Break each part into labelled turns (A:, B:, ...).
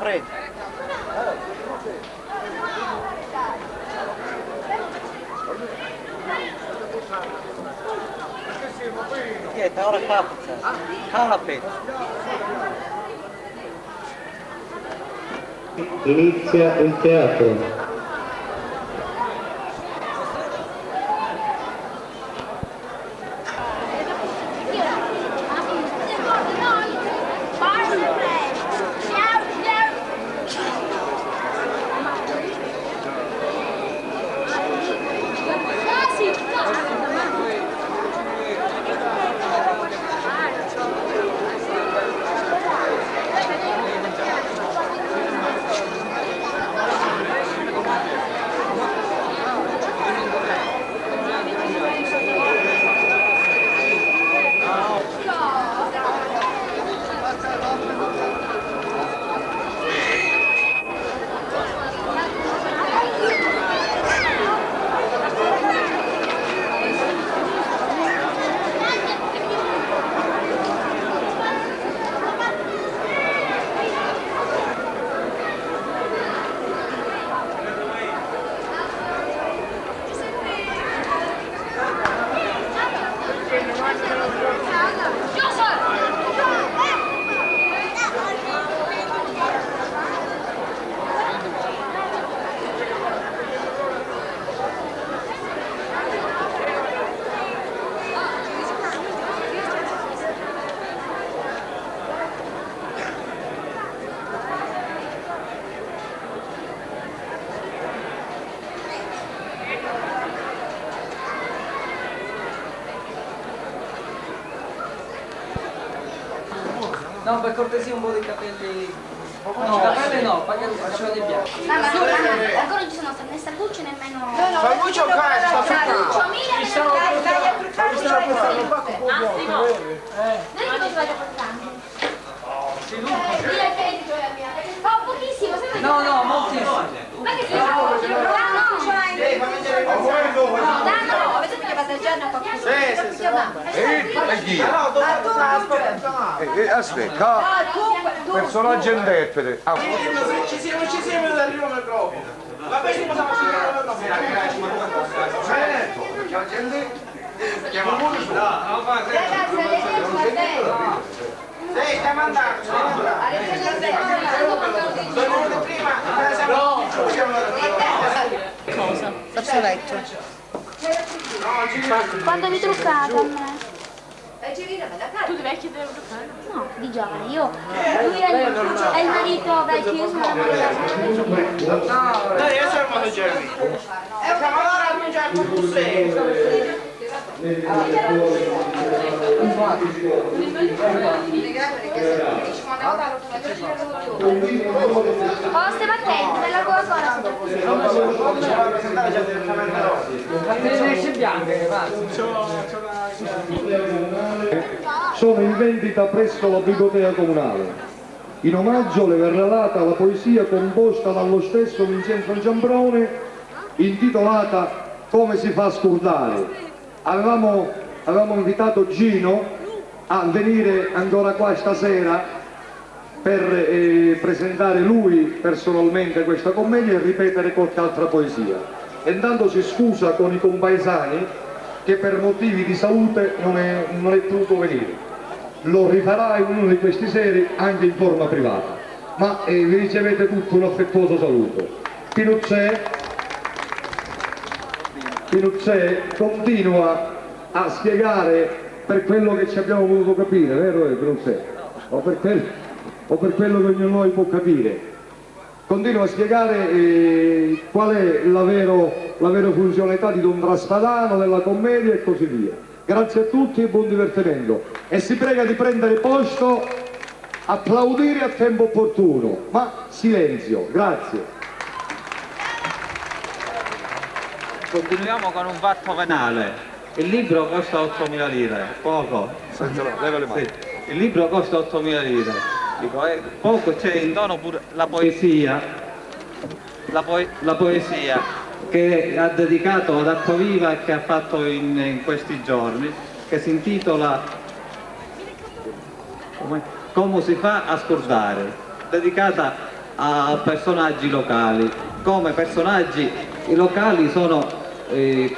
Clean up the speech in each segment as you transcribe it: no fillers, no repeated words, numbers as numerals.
A: freddo. Niente, ora capita. Capita.
B: Inizia il teatro.
C: No, per cortesia un po' di capelli. No, capelli no, capelli bianchi.
D: No, ma ancora non ci sono né Salvucci nemmeno.
E: Salvucci o Caio?
D: Ci sono Massimo! Noi che cosa fate portando? Oh, pochissimo, sai?
C: No, moltissimo.
D: Ma che si fa? No, avete chiamato il giorno qualcuno?
E: Sì.
F: Aspetta, personaggio interprete.
E: Ci siamo venuti al microfono. Ma poi ci possiamo sentire al microfono.
F: Certo, la gente chiama pure
E: Sì, stiamo andando.
G: Cosa? Fazzoletto.
D: Quando vi truccate a me?
G: Tu devi chiedere un truccare?
D: No, di giovane, lui è il marito vecchio, io sono la moglie.
E: Dai, io sono il modo Jeremy. Siamo allora a mangiare con Bussè.
D: Oh, stiamo attenti, nella Coca-Cola
B: Sono in vendita presso la biblioteca comunale. In omaggio le verrà data la poesia composta dallo stesso Vincenzo Giambrone intitolata Come si fa a scordare. Avevamo invitato Gino a venire ancora qua stasera per presentare lui personalmente questa commedia e ripetere qualche altra poesia. E intanto si scusa con i compaesani che per motivi di salute non è potuto venire. Lo rifarà in uno di questi seri anche in forma privata. Ma vi ricevete tutti un affettuoso saluto. Pinuzzè continua a spiegare per quello che ci abbiamo voluto capire, vero Pinuzzè? O per quello che ognuno di noi può capire. Continua a spiegare qual è la vera funzionalità di Don Traspadano, della commedia e così via. Grazie a tutti e buon divertimento. E si prega di prendere posto, applaudire a tempo opportuno, ma silenzio, grazie.
A: Continuiamo con un fatto penale. Il libro costa 8.000 lire, poco.
F: leva le mani.
A: Sì. Il libro costa 8.000 lire. Dico, poco c'è in dono pure la poesia. La poesia che ha dedicato ad Acquaviva e che ha fatto in questi giorni, che si intitola Come si fa a scordare, dedicata a personaggi locali. Come personaggi locali sono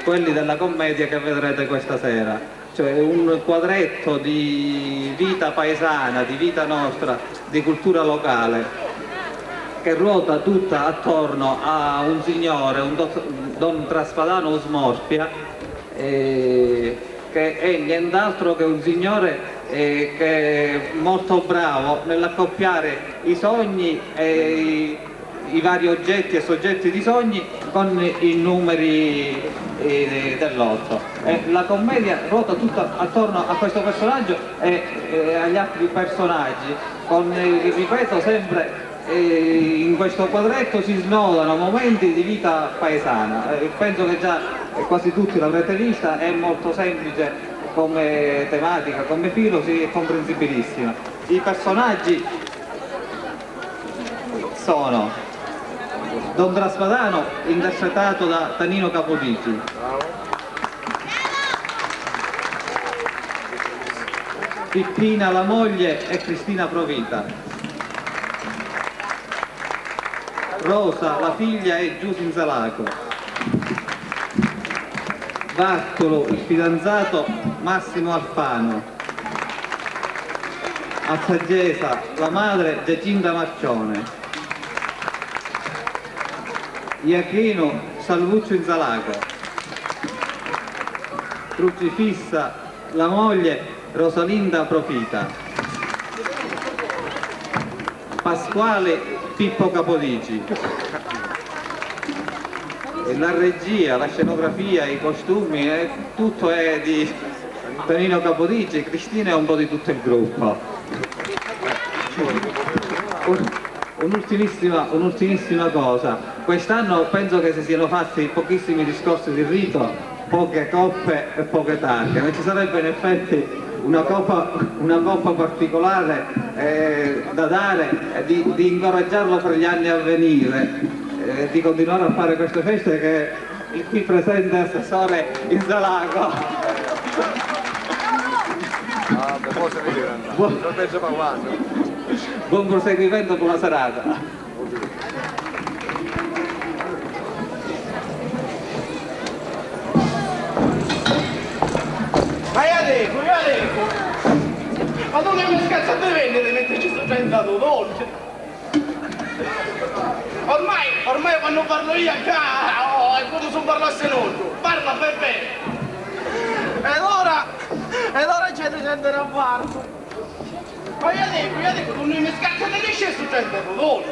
A: quelli della commedia che vedrete questa sera, cioè un quadretto di vita paesana, di vita nostra, di cultura locale, che ruota tutta attorno a un signore, un Don Traspadano Smorfia, che è nient'altro che un signore che è molto bravo nell'accoppiare i sogni e i vari oggetti e soggetti di sogni con i numeri dell'otto. La commedia ruota tutta attorno a questo personaggio e agli altri personaggi, ripeto sempre, in questo quadretto si snodano momenti di vita paesana. Penso che già quasi tutti l'avrete vista, è molto semplice come tematica, come filo, è comprensibilissima. I personaggi sono Don Traspadano, interpretato da Tanino Capodici, Pippina la moglie e Cristina Provita, Rosa la figlia e Giusy Inzalaco, Bartolo il fidanzato Massimo Alfano, a Saggesa la madre Giacinta Marcione, Iachino Salvuccio Inzalaco, Crocifissa la moglie Rosalinda Profita, Pasquale Pippo Capodici. E la regia, la scenografia, i costumi, tutto è di Tanino Capodici. Cristina è un po' di tutto il gruppo. Un'ultimissima cosa, quest'anno penso che si siano fatti pochissimi discorsi di rito, poche coppe e poche targhe, ma ci sarebbe in effetti una coppa particolare da dare, di incoraggiarlo per gli anni a venire, di continuare a fare queste feste che il qui presente assessore Inzalaco. Buon proseguimento, buona serata.
E: Ma io dico, ma tu che mi scazzo a vendere mentre ci sto diventato dolce? Ormai quando parlo io qua, è come se non parlasse nonno, parla per bene. Ed ora c'è di gente a farlo. Ma io dico, tu non mi scazzo di che sto diventato dolce.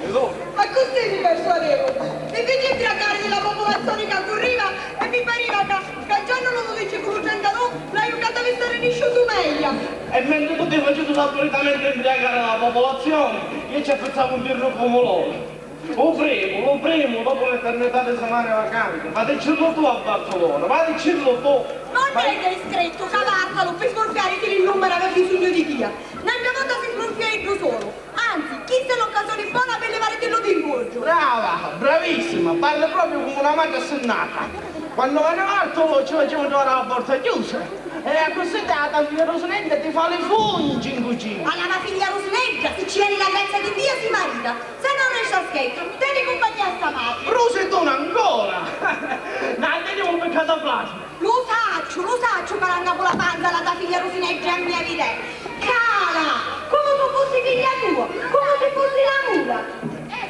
H: Ma così mi persuadevo. Mi vedi imbriacare della popolazione che accurriva e mi pareva che già non lo dice con un centano, l'hai giocata a stare nisciuto meglio.
E: E mentre tu ti facevi autoritamente imbriacare la popolazione, io ci pensavo un birro pomolone. Lo primo, dopo l'eternità di settimane vacanze, ma dicillo tu a Barcellona, ma dicillo tu.
H: Non è scritto, cavazzalo, per smorfiare il numero aveva bisogno di via. Nella volta si smorfia il solo. Anzi, chi se l'occasione buona per levare quello di ingoggio.
E: Brava, bravissima, parla proprio come una maga assennata. Quando vanno alto ci facciamo trovare la porta chiusa. E a questa data figlia Rosinetta ti fa le fungi in cucina.
H: Allora figlia Rosinetta, se ci viene la grazia di Dio si marita. Se non riesce a scherzo, tieni compagnia a sta madre.
E: Rosetona ancora! No, teniamo un peccato a plasma.
H: Lo saccio, calando con la panza la tua figlia Rosinetta a mia vita. Cara, come tu fossi figlia tua, come se fossi la mula.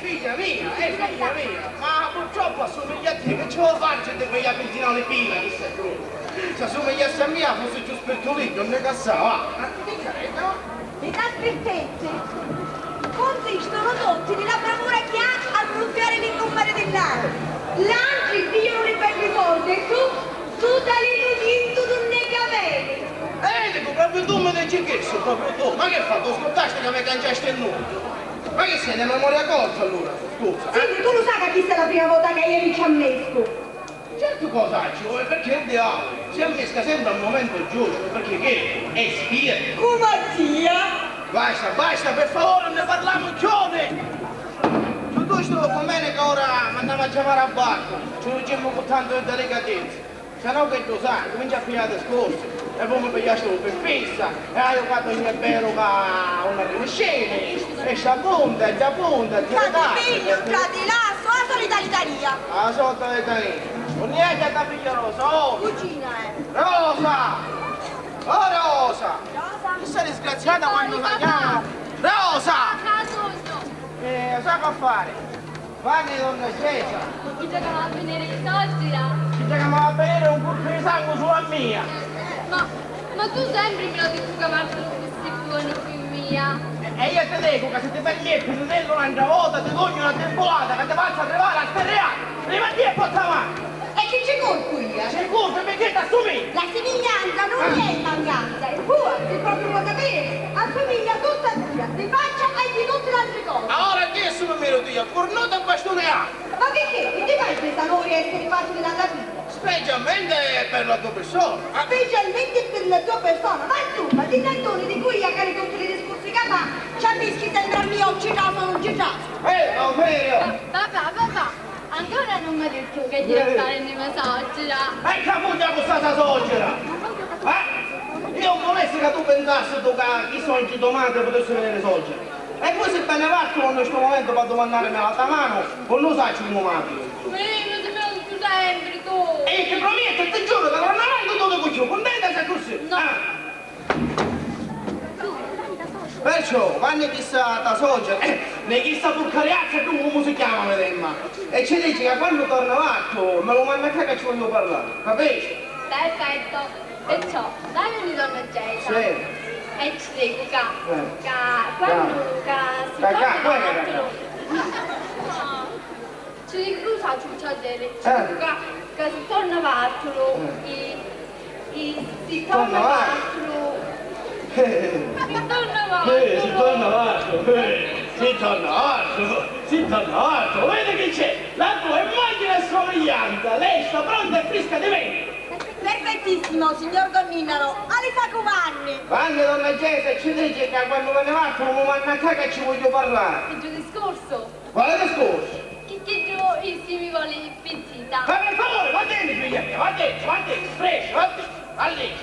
E: Figlia mia, ma purtroppo assomiglia a te, che ce lo faccio di quegli pentinali pila, che sei tu? Se assomigliasse a mia fosse giù spertolito, non ne cassava.
H: Le trasfertezze consistono tutti nella bravura che ha a pronunziare l'incompare dell'anno. L'altro pigliano le belle cose e tu dall'inudito non ne cavevi.
E: Dico, proprio tu mi dici che sono proprio tu. Ma che hai fatto? Scordaste che mi cangiaste il nome? Ma che sei, nella memoria corta allora? Scusa.
H: Sì, tu lo sai che questa è la prima volta che io mi ci amnesco.
E: Certo cosaccio, perché il diavolo si ammisca sempre al momento giusto, perché che? È spia.
H: Come zia?
E: Basta, per favore, ne parliamo giovane! Tutto sto domenica ora andiamo a chiamare a barco, ci diciamo con tanto di delicatezza. Se no che tu sai, comincia a pigliare discorsi, e poi mi pigliaste per festa, e io ho fatto il mio bello una riniscene. E ci appunta, ti dai.
H: Figlio, già di là, la solita litania.
E: La solita litania. Non niente da figlia Rosa, oh!
H: Cucina,
E: Rosa! Oh Rosa!
H: Rosa?
E: Chi sei disgraziata quando la chiamo? Rosa! Sa che fare? Vanni donna Chiesa.
D: Chi giocano a venire i soldi?
E: Ci giochiamo a bere un colpo di sangue sulla mia.
D: Ma tu sempre me lo dici che partono questi buoni qui mia.
E: E io ti dico che se ti permetti di tenere un'altra volta ti cogli una temporata che ti faccia arrivare a sterreare. Prima di e porta avanti.
H: E che c'è colpo qui?
E: C'è colpo perché ti assomigli.
H: La somiglianza non è mancanza, è pura, se proprio vuoi sapere. Assomiglia tutta a tua, di faccia e di tutte le altre cose.
E: Allora che sono melodia? Cornuta e bastone alto.
H: Ma perché? Che ti fai questa onore essere facile dalla figlia?
E: Specialmente per la tua persona.
H: Specialmente per la tua persona, ma insomma, di tantoni di cui a cari tutti i discorsi che fa, ci ha visto sembra mio citato o non citato.
E: Non vero?
D: Papà, ancora non mi ha detto che devi fare il messaggio.
E: E che voglia questa soggiera? Io non volessi che tu pensassi che chi sono i domande potesse venire soggiera. E poi se te ne vai in questo momento per domandarmi la mano, o non sai come mati.
D: Ma io non ti metto sempre tu.
E: E che prometto, ti giuro che non avrai tutto cucciù, contenta se così?
D: No.
E: Perciò, quando chissà da soggiera, ne chissà porcariazza tu come si chiama, vedemma. E ci dici che quando torna avanti me lo manda a che ci voglio parlare, capisci?
D: Perfetto. Perciò, dai un donna Gesa.
E: Sì.
D: E ci dico che quando si torna avanti, ci dico tu sai ciucciadere, ci dico che si torna avanti, si torna avanti.
E: Si torna avanti, vedi che c'è? La tua immagine e somiglianza, lei sta pronta e fresca di me.
H: Perfettissimo, signor Donnino, Alisa Cuvanni.
E: Quando donna Gesa ci dice che quando me ne va come manna che ci voglio parlare.
D: Che giù discorso?
E: Quale discorso?
D: Che giù si mi vuole pentita.
E: Ma per favore, va dentro figlia mia, va dentro, presto, va dentro, va lì.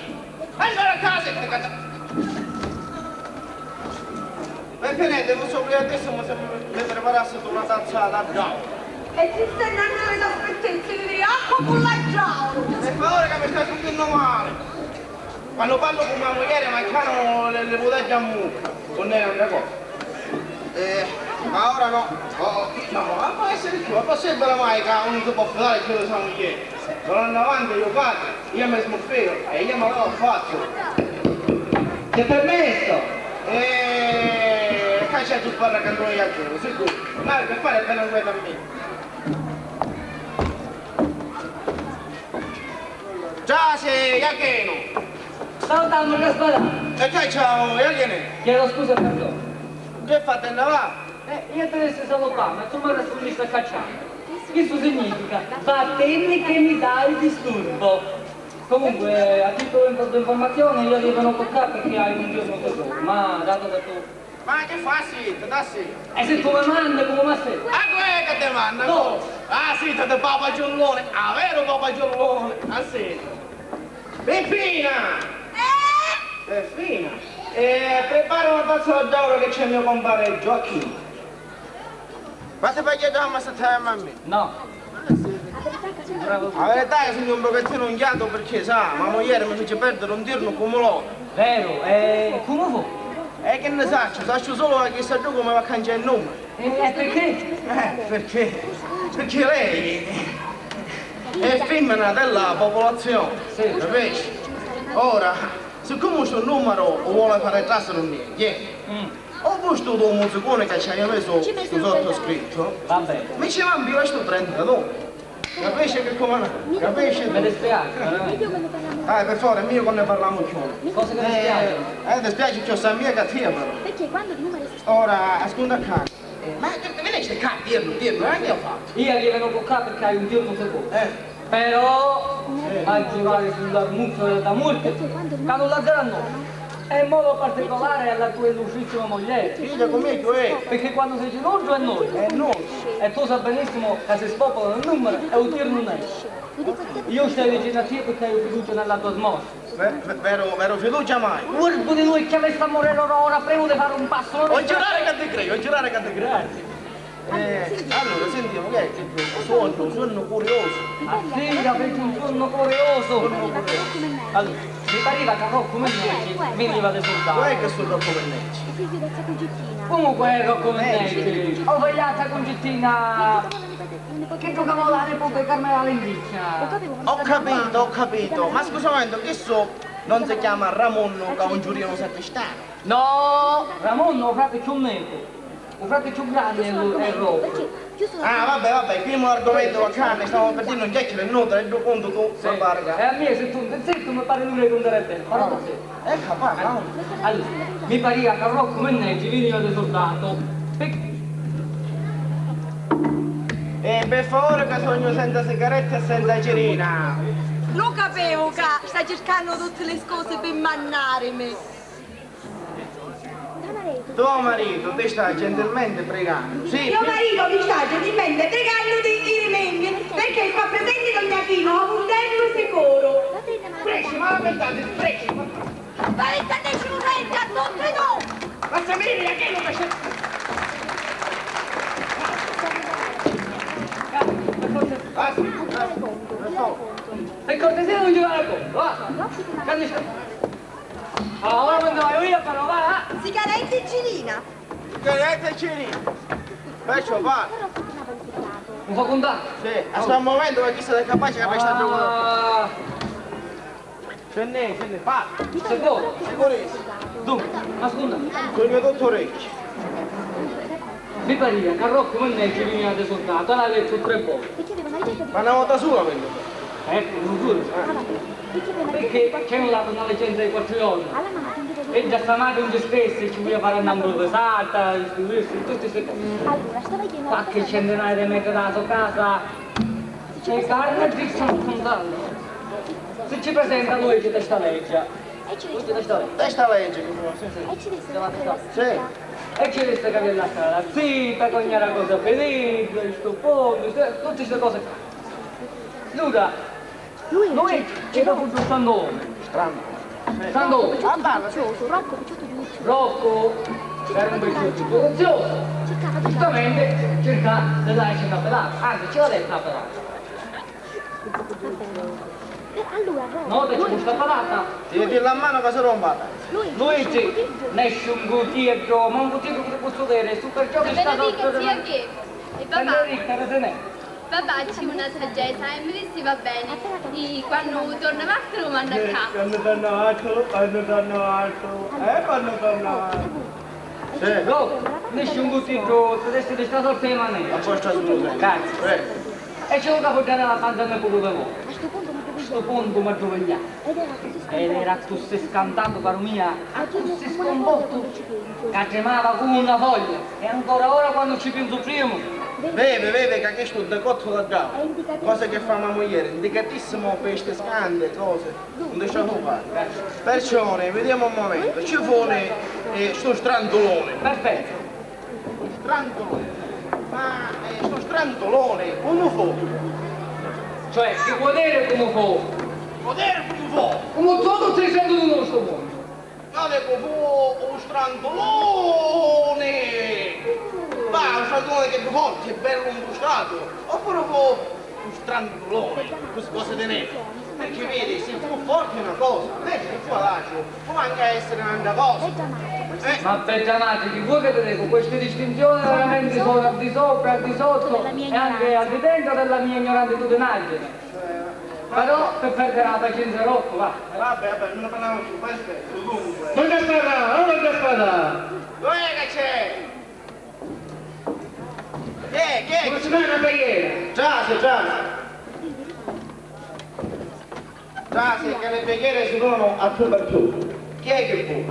E: Andare a casa e ti cazzo. Perché niente, non so prima adesso ma se mi preparassi una tazzata già.
H: E ti stai andando le aspettezze di dire acqua con la giallo.
E: Per favore che mi stai sentendo male. Quando parlo con mia moglie mancano le bottiglie a mucca. Non è una cosa. Ma ora no. Diciamo, ma può essere più, ma possibile mai che uno si può fare quello che sa moglie. Tornando avanti io faccio, io mi smuffero e io me lo faccio.
C: Che permesso?
E: Che c'è tu parla che non è a giorno, sicuro. Ma per fare bene un guarda a me. Già sei Iacheno!
C: Ciao Tammo Gasparà!
E: E che ciao Iacheno?
C: Chiedo scusa e perdono.
E: Che fate in là?
C: Io te ne solo qua, ma tu mi rispondi a cacciare. Questo significa vattene che mi dai disturbo. Comunque, a titolo di informazione io devo toccare perché hai un giorno tesoro, ma dato che tu...
E: Ma che fa sì, da sì?
C: E se tu mi mandi come mi stai?
E: Ah, quello che ti manda?
C: No.
E: Ah sì, te Papa Giullone, ah vero Papa Giullone, ah sì. È fina! È fina! Prepara una tazza d'oro che c'è il mio compare Gioacchino. Ma se paghi già ma se te a me?
C: No.
E: La verità è che sono un pochettino inghiato perché sa, ma moglie mi fece perdere un tirno come loro.
C: Vero, e come fu?
E: E che ne saccio solo che sa giù come va a cangiare il nome.
C: E perché?
E: Perché lei è femmina della popolazione,
C: Sì.
E: capisci? Ora, siccome questo numero vuole fare trasferire niente, ho visto un musicone che ci ha messo questo sottoscritto,
C: Va bene.
E: mi ci mandi questo 32. Capisci che come capisci?
C: Mi dispiace, veramente.
E: Per favore, mio che ne parliamo più.
C: Cosa che mi dispiace?
E: Ti spiace che ho sta mia cattiva però.
D: Perché quando il numero è
E: Ora, ascolta qua. Ma che te ne cercare di dirlo, non è che ho fatto.
C: Io gli vengo qua perché hai un giorno secondo. Però, a giocare sulla mucchia da molte, che non la daranno. E in modo particolare alla tua illustrissima moglie.
E: Figlia come tu è?
C: Perché quando sei geloso è noi.
E: È noi.
C: E tu sai benissimo che se spopola il numero e un tiro non esce. Io stai vicino a te perché hai fiducia nella tua smossa.
E: Vero fiducia mai?
C: Guarda di lui che avesse a morire ora, prima di fare un passo.
E: Ho giurare che ti credi, ho giurare che ti credi. Allora, sentiamo, che è? Suono curioso.
C: Ah sì, avete un suono curioso. Allora, mi pareva che Rocco Mennecci veniva da soldato.
E: Guarda che sono Rocco Mennecci.
D: È figlio della cugittina.
C: Comunque Rocco Mennecci, ho vegliata con Gittina che giocava la Repubblica Carmela Lendiccia.
E: Ho capito. Ma scusa un momento, che non si chiama Ramonno che un giurino settestano?
C: No, Ramon, un frate più netto. Un frate più grande è Rocco.
E: Ah, vabbè, qui è un argomento bacano, stiamo per dire un chiacchiere inutile, e due conto tu,
C: Sì.
E: Barga.
C: E a me se tu non zitto mi pare lui che non deve te. Parola sì.
E: Capace, no?
C: Allora, mi pareva che Rocco Mennecci veniva da soldato.
E: E per favore che sogno senza sigarette e senza cerina.
H: Lo capevo che sta cercando tutte le scuse per mannarmi.
E: Tuo marito ti sta gentilmente pregando, sì?
H: Mio marito mi sta gentilmente pregando di rimedi perché sta presente Don Giachino a un tempo sicuro.
E: Preci, ma aspettate, preci!
H: Ma il centesimo sente a tutte e no!
E: Ma se mi vieni a che non c'è... Ah sì,
C: Per cortesia non giocare a conto, va! Capisci? Ora quando vai io però va!
H: Sigarette e girina.
E: sigarette e cerina. Perciò va.
C: Mi fa contare?
E: Sì, aspetta un momento che chi sei capace che mi sta giocando.
C: Ah,
E: Ce n'è, fa.
C: sicuro?
E: Sicurissimo.
C: Dunque, ascolta,
E: Sogno tutto orecchio.
C: mi pareva che Rocco Mennecci veniva da soldato, l'ha detto 3 volte.
E: Ma una volta sola quello.
C: Non giuro. Perché c'è un lato una leggenda di 4 giorni. E già stamattina un spesso ci voleva fare andare da salta, tutte queste cose. Qualche centinaio di metri dalla sua casa. E carne ci stanno contando. Se ci presenta lui ci testa legge. Lui ci testa legge.
E: Testa legge, sì.
C: E ci resta che la cara zitta, con ogni cosa felice, stupore, tutte queste cose. Luca, lui ci fa un standone. Standone. Rocco era un precioso prezioso. Giustamente cerca di darci una pedata, anzi ce l'ha detto una pedata. No, c'è questa pedata.
E: Devi dire la mano che si rompa.
C: Luigi, nesce un gutietto, ma un gutietto che posso vedere, super gioco sta sotto di me.
I: E papà,
C: Federica, Resenè.
I: papà c'è una saggezza e mi dici va bene. E quando torna a lo manda a casa.
E: Quando torna altro. Quando torna altro. Sì.
C: No, nesce un gutietto, adesso ti sta sotto le mani.
E: A posto scusa.
C: Grazie. E c'è un capoggio nella panza nel culo di voi. A questo punto mi giovegliato. Ed era così scandato, caro mia, così sconvolto, che tremava come una foglia. E ancora ora quando ci penso prima.
E: Vede che questo decotto da già. Cose che fa mia moglie, indicatissimo per queste scande, cose. Non lasciamo fare. Perciò, vediamo un momento. Ci vuole sto strantolone.
C: Perfetto.
E: Strantolone. Ma sto strantolone, come fu?
C: Cioè, che potere come fu?
E: Potere come fu?
C: Come tutto 300 di nostro mondo.
E: Io dico fu un strantolone! Va, un strantolone che più forte, bello imbustato! Oppure fu un strantolone, queste cose di neve? Perché vedi, se fu forte è una cosa, invece che fu adagio, può anche essere un'altra cosa.
C: Ma Pettanati, voi che vedete, queste distinzioni veramente sono al di sopra, al di sotto e anche al di dentro della mia ignorante tutelaggine. Però per perdere la pazienza Rocco, va.
E: Vabbè, non ne parliamo più, questo è dunque.
C: Non c'è spada, non c'è spada!
E: Dov'è che c'è? Chi è?
C: Non si fa una preghiera!
E: Già, che le preghiere si fanno a tu per tu. Chi è che fu?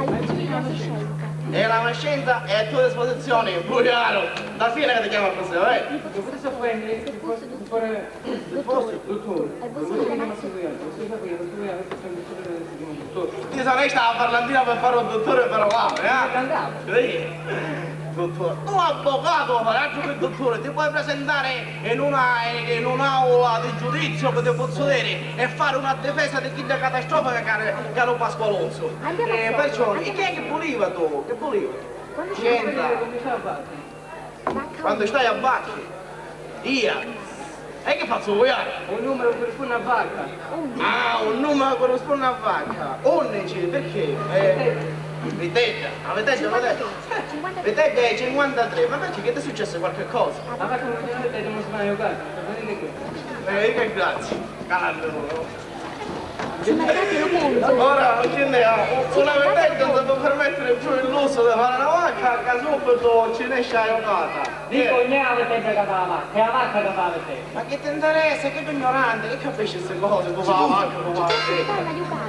E: E la mascenza è a tua disposizione, buiaro. Da fine che ti chiama così,
C: Non potete offendere il posto, dottore.
E: Ti sarei stata parlantina per fare un dottore per Sì. Dottore. Tu avvocato, altro che dottore, ti puoi presentare in un'aula di giudizio che ti posso dire e fare una difesa di chi da catastrofe che lo Pasqualonso. Perciò, e chi è che puliva tu? Che puliva? C'entra. Quando stai a Bacchi? Io. E che faccio vogliare?
C: Un numero per una vacca.
E: Ah, un numero corrisponde a vacca. Onnici, perché? Vitetta, la Vitetta l'ho detto. Vitetta è 53, ma perché che ti è successo qualche cosa?
C: La vacca non c'è la testa, non si va a giocare. Venite qui.
E: Che grazie. Calando.
H: Ora,
E: che ne ha? Una Vitetta non può permettere più il lusso di fare la vacca, che subito ci ne esce a giocata.
C: Dico, non è la Vitetta che fa la vacca, è la vacca che fa la Vitetta.
E: Ma che ti interessa? Che tu ignorante, che capisci queste cose? Tu fa la vacca, tu fa la Vitetta.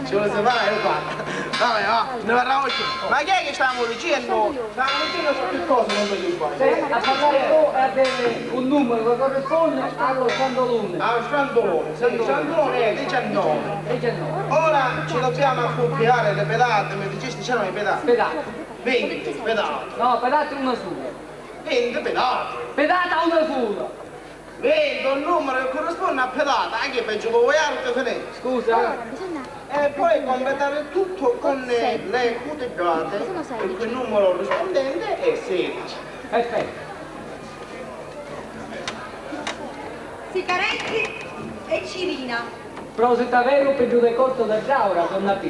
E: Ci vuole fare la giocata. Vabbè, va, ne verrà oggi. Ma chi è che stiamo dicendo? Stiamo dicendo su che cosa non voglio fare?
C: A parlare tu e avere un numero che corrisponde allo scandolone.
E: Allo scandolone, il scandolone è 19. Ora ci dobbiamo accoppiare le pedate, mi dicesti c'erano i pedati?
C: Pedate.
E: 20 pedate.
C: No, pedate una sola.
E: 20 pedate.
C: Pedata una sola.
E: 20, un numero che corrisponde a pedata, anche peggio che vuoi altro finire.
C: Scusa.
E: E poi completare tutto con le cutibrate, per cui il numero rispondente è 16.
C: Perfetto.
H: Sicaretti e Cirina.
C: Prosit vero per giù del corso da Giaura, donna P.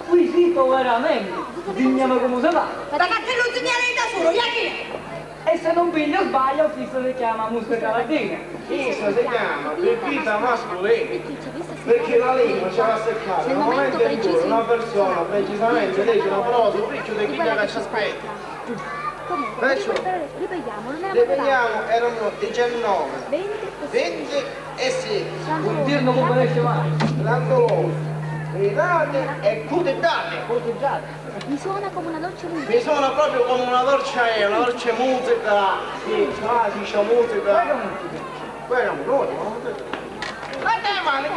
C: Squisito veramente. Digniamo come si va.
H: Ragazzi, non segnale da solo, Iachine!
C: E se non piglio sbaglio, fisso si chiama musica latina.
E: Fisso si chiama bevita mascolina. Perché la lingua c'è la seccata, nel momento in cui una persona precisamente legge una parola sul riccio di chi che ci aspetta. Perciò, ripetiamo, erano 19, 20 e 16.
C: Un dirno come riesce mai.
E: L'angolone, pedate e cutibrate.
D: Mi suona come una dolce musica.
E: Mi suona proprio come una dolce musica. Sì, classica musica. Quella musica. Ma te mani,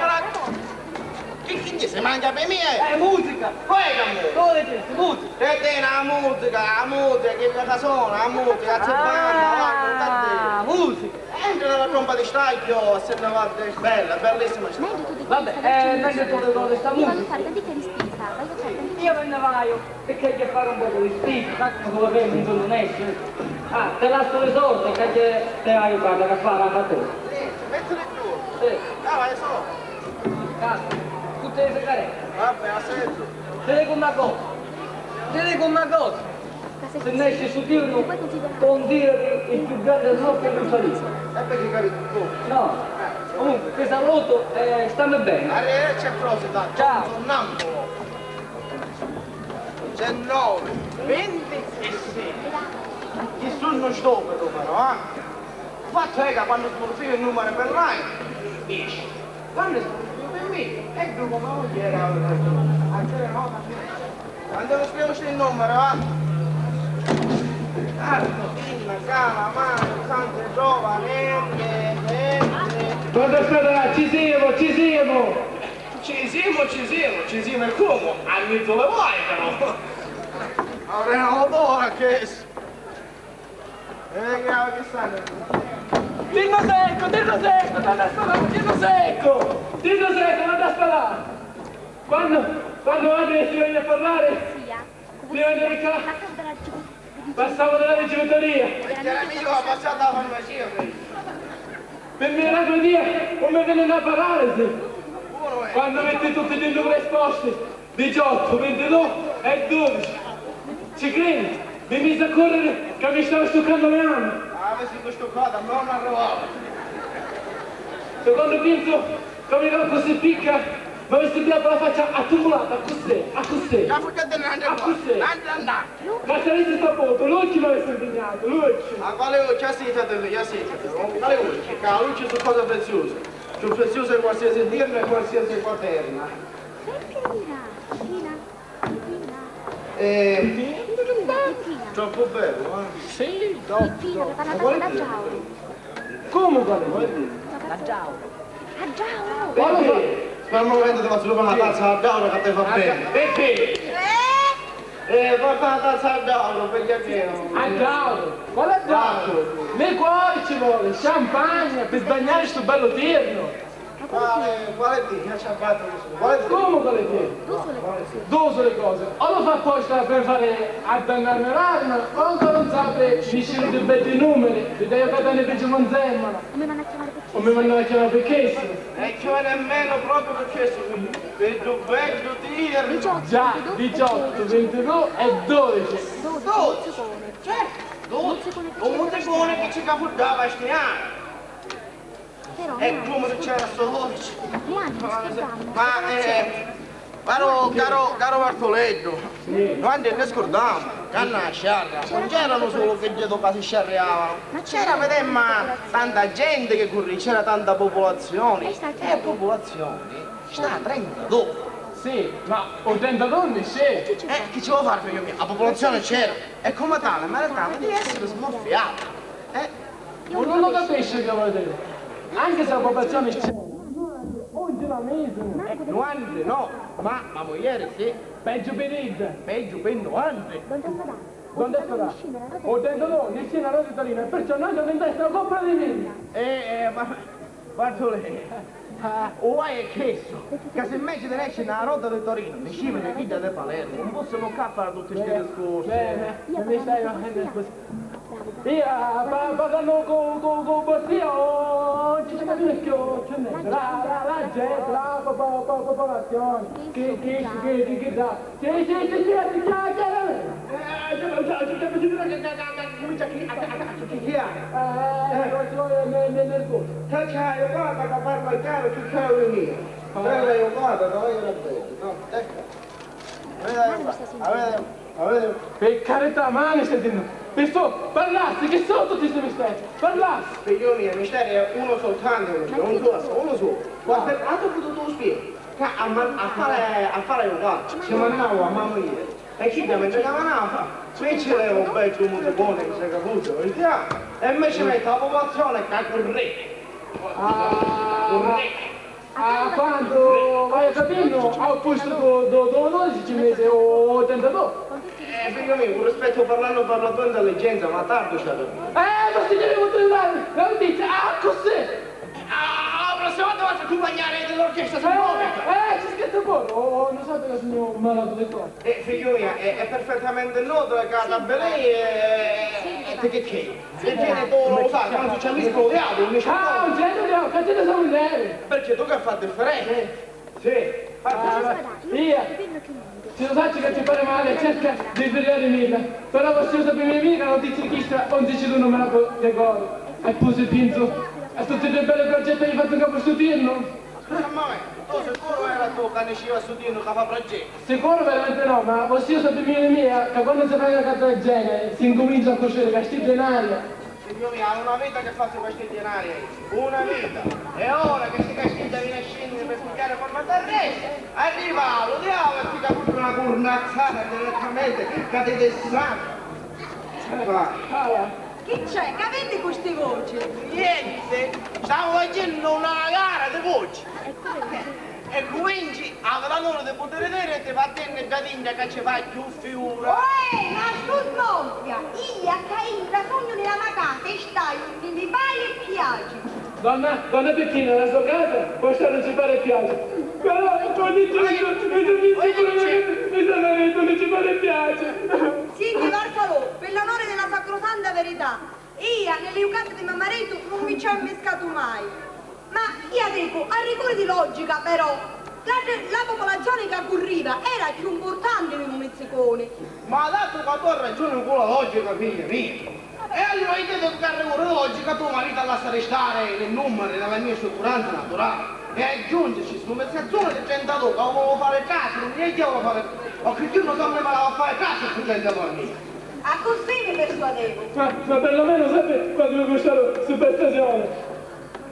E: che ti si mangia per me?
C: È musica!
E: Quella musica!
C: Dove c'è? Musica!
E: E te la musica, che la suona, la musica, si balla,
C: musica!
E: entra nella tromba di stacchio, se ne va, è bella, bellissima.
C: Vabbè, meglio tu devo questa musica. Io me ne vaio, perché hai che fare un po' di spicco, come lo vedi, non esce. Ah, te lascio le sorte, che te vai a fare la fatura.
E: Sì, mettile giù.
C: Sì.
E: Ah, vai su.
C: Cazzo, tutte le sigarette.
E: Vabbè, aspetta.
C: Ti dico una cosa. Se ne esci su turno, non dire che il più grande del nostro è il salito.
E: E perché capito tu?
C: No. Comunque, ti saluto e stammi bene.
E: Arrivederci a prossima.
C: Ciao.
E: Sonnambulo. 19, 20 e 16. Chi sono stupendo però, eh? Fatto è che quando scrive il numero per lei, 10. Quando scrive per me, è più come non era. Quando scrivo il numero, Pinna, Cala, Mano, Sante, Giovane,
C: Guarda aspetta, ci siamo!
E: Ci siamo e come? Al mezzo le vuoi però! Avremo d'ora che... che stanno?
C: Dillo secco, non da sparare! Quando madre si viene a parlare, prima di ricordare, passavo dalla regimentoria.
E: Era amico la passata la farmacia,
C: Per miracolodia, come viene una paralisi. Quando metti tutti i numeri esposti, 18, 22 e 12. Ci credi? Mi mise a correre che mi stava stuccando le anni.
E: Avessi stuccata, non arrivava.
C: Secondo penso che mi era così picca, ma mi studiava la faccia accumulata, a così.
E: La faccia andare.
C: Ma se avessi saputo, Lucci mi avesse impegnato, Lucci.
E: A quale Lucci? Quale Lucci? La luce su cosa preziosa. Più preziosa è qualsiasi dirna e qualsiasi quaterna.
D: Fina.
E: Troppo bello, eh?
J: Sì,
D: Fino, che fanno andare da Giauro.
J: come vuole?
D: Da Giauro. A Giauro!
E: Perché? Per un momento ti faccio rubare una tazza a Giauro che ti fa bene.
J: Perché?
E: Porta una tazza a Giauro, perché
J: A Giauro! Quale a Giauro? Le cuori ci vuole, champagne per sbagliare sto bello terno.
E: Quale ti? Ci ha fatto nessuno. Quale ti?
J: Come quale terno? Due sono le cose. O lo fa apposta per fare addannarmi l'arma, o ancora non sapere mi scegliere dei bei numeri, vi devo cadere per Giovanzemmana. O mi mandano a chiamare per questo.
E: E che nemmeno proprio per questo, vedo bello dirlo.
J: Già, 18, 22 e 12.
E: 12? Certo, 12. Un montecone che ci caputtava sti anni. E come c'era sto 12? Caro Bartoletto, noi ne scordiamo, canna sciarra, non c'erano solo che dietro che si sciarriavano, c'era vedemmo tanta gente che corriva, c'era tanta popolazione, e popolazione sta a 32.
J: Sì, ma 80 donne c'è.
E: Che ci vuole fare figlio mio? La popolazione c'era, e come tale meritava di essere smorfiata.
J: Non lo capisce che vuol dire. Anche se la popolazione c'è. Oggi la mese.
E: Nuante no, ma moglie sì.
J: Peggio per Ida.
E: Peggio per nuante.
J: Dove sarà? 82, vicino a Roma di Torino, e perciò noi dobbiamo investire la coppa di vino.
E: Ma Bartolè, vuoi è questo? Che se invece di esce una rotta di Torino, mi scivola le figlie di Palermo, non possiamo cappare tutti questi discorsi.
J: Bene, mi stai facendo così. Io parlando con Bossia o ci capisco più, c'è niente. La gente, la popolazione, che dà.
E: Cacciaio, guarda che parla chiaro, cacciaio mio. Bella io guarda, no, io non vedo. No, ecco.
J: Per carità, ma ne stai dicendo? Questo, parlassi, che sono tutti questi misteri? Parlassi!
E: Figlio mio, il mistero è uno soltanto, uno solo. Guarda, quanto potuto spiegare? A fare un gatto, ci mandavo a mamma ieri. E chi da me ne chiamava? Qui c'è un bel musicone che si è caputo, vediamo. E invece mette la popolazione che ha
J: quando vai a capire, al posto dove 12 ci mette 82.
E: Figlio mio, con rispetto parlando per la tua intelligenza, ma tanto c'è da dire.
J: Ma si deve utilizzare la notizia, così!
E: La prossima volta vas a accompagnare dell'orchestra sinfonica.
J: C'è scritto poco, non so che sono malato di qua.
E: Figlio mio, è perfettamente noto che la Belei è che c'è? E tiene tu lo sai, quando c'è miscodiato, un
J: genere, che te ne sono nere.
E: Perché tu che fa differenza? Sì.
J: Se lo sai che ti pare male, cerca di svegliare mille. Però posso sapere mica, non ti registra, non dici tu non me la puoi ricordo. E poi se penso, a tutti quei belli progetti che hai fatto in capo studierno?
E: Scusa, mamma, tu sicuro era tu che ne sciva studierno che fa progetti?
J: Sicuro veramente no, ma posso sapere mia, che quando si fa una cosa del genere, si incomincia a costruire castigi in aria.
E: Figlio mio, ha una vita che fa questi castigi in aria, una vita. E ora che questi castigi viene a scendere per spiegare forma terrestre, arriva, lo diavolo e ti capisce una cornazzata direttamente, cadete il sangue.
H: Che c'è? Che avete queste voci?
E: Niente, stavo facendo una gara di voci. E quindi avrà l'onore di poter vedere e ti fa tenere gadigna che ci fa più figura.
H: Ma scusa, io che entra sogno nella mia casa e stai in mi pare e piace.
J: Donna Pechina, la sua casa può stare non ci pare piace. Però non ci pare piace.
H: Senti Bartolò, per l'onore della sacrosanta verità, io nelle eucate di mio marito non mi ci ho mescato mai. Ma io dico, a rigore di logica però, la popolazione che accurriva era più importante di un mozzicone.
E: Ma dato che tu hai ragione con la logica, figlia mia. E allora io devo che a rigore di logica tu marito lascia restare nei numeri della mia strutturanza naturale. E aggiungerci strumentazione di 32 che volevo fare caso, non niente volevo fare. O che io non so me la fare caso su 32 mia.
H: A così mi persuadevo.
J: Ma perlomeno sapete quando mi costato superstazione.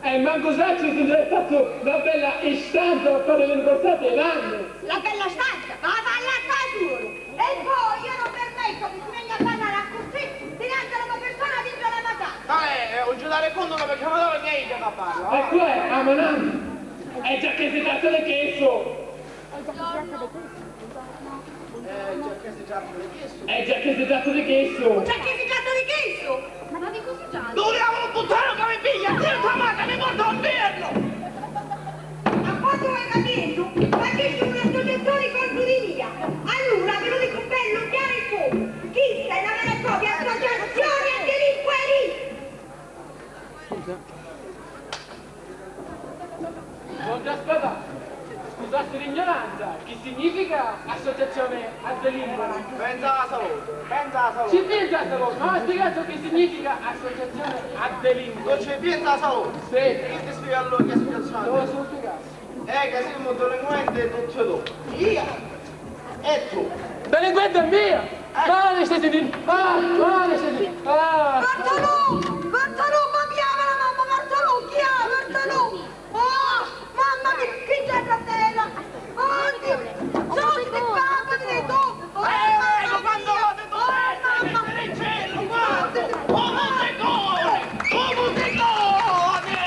J: E manco Sacci si è fatto una bella istanza per fare le costate e vanno.
H: La bella stanza, ma va a casa solo. E poi io non permetto che si venga a parlare a
E: fare conto perché mi dava niente da farlo.
J: E qua è, ma no. È già che si tratta di questo. È già che si tratta di questo.
H: Già che si tratta di questo?
I: Ma di cosa già?
E: Dove avevo buttato che mi piglia? Dio tamata, mi porta al birno!
H: A quanto vai capendo? Ma che sono un'associazione contro di via. Allora ve lo dico bello, chiaro e fuoco. Chi sta è una vera e propria associazione a delinqueri?
J: Non ti aspetta. Scusate l'ignoranza. Che significa associazione a delinquere?
E: Pensa alla salute, pensa alla salute.
J: Ci pensa a salute, ma ha spiegato che significa associazione a delinquere.
E: Non ci pensa alla salute.
J: Sì.
E: Che ti spiega allora che associazione?
J: Dove sono spiegato?
E: Che siamo delinquenti tutti e due. Io e tu.
J: Delinquente è mia! Male stai sentendo! Male stai sentendo!
H: Bartolò! Bartolò, ma mi ama la mamma, Bartolò, chi ha? Bartolò! Oh, mamma mia, che c'è fratello? Oddio! Sono di papà, di tu! Oh, mamma
E: quando
H: mia!
E: vado tu nel cielo, guarda! Oh, musicone! Oh, musicone!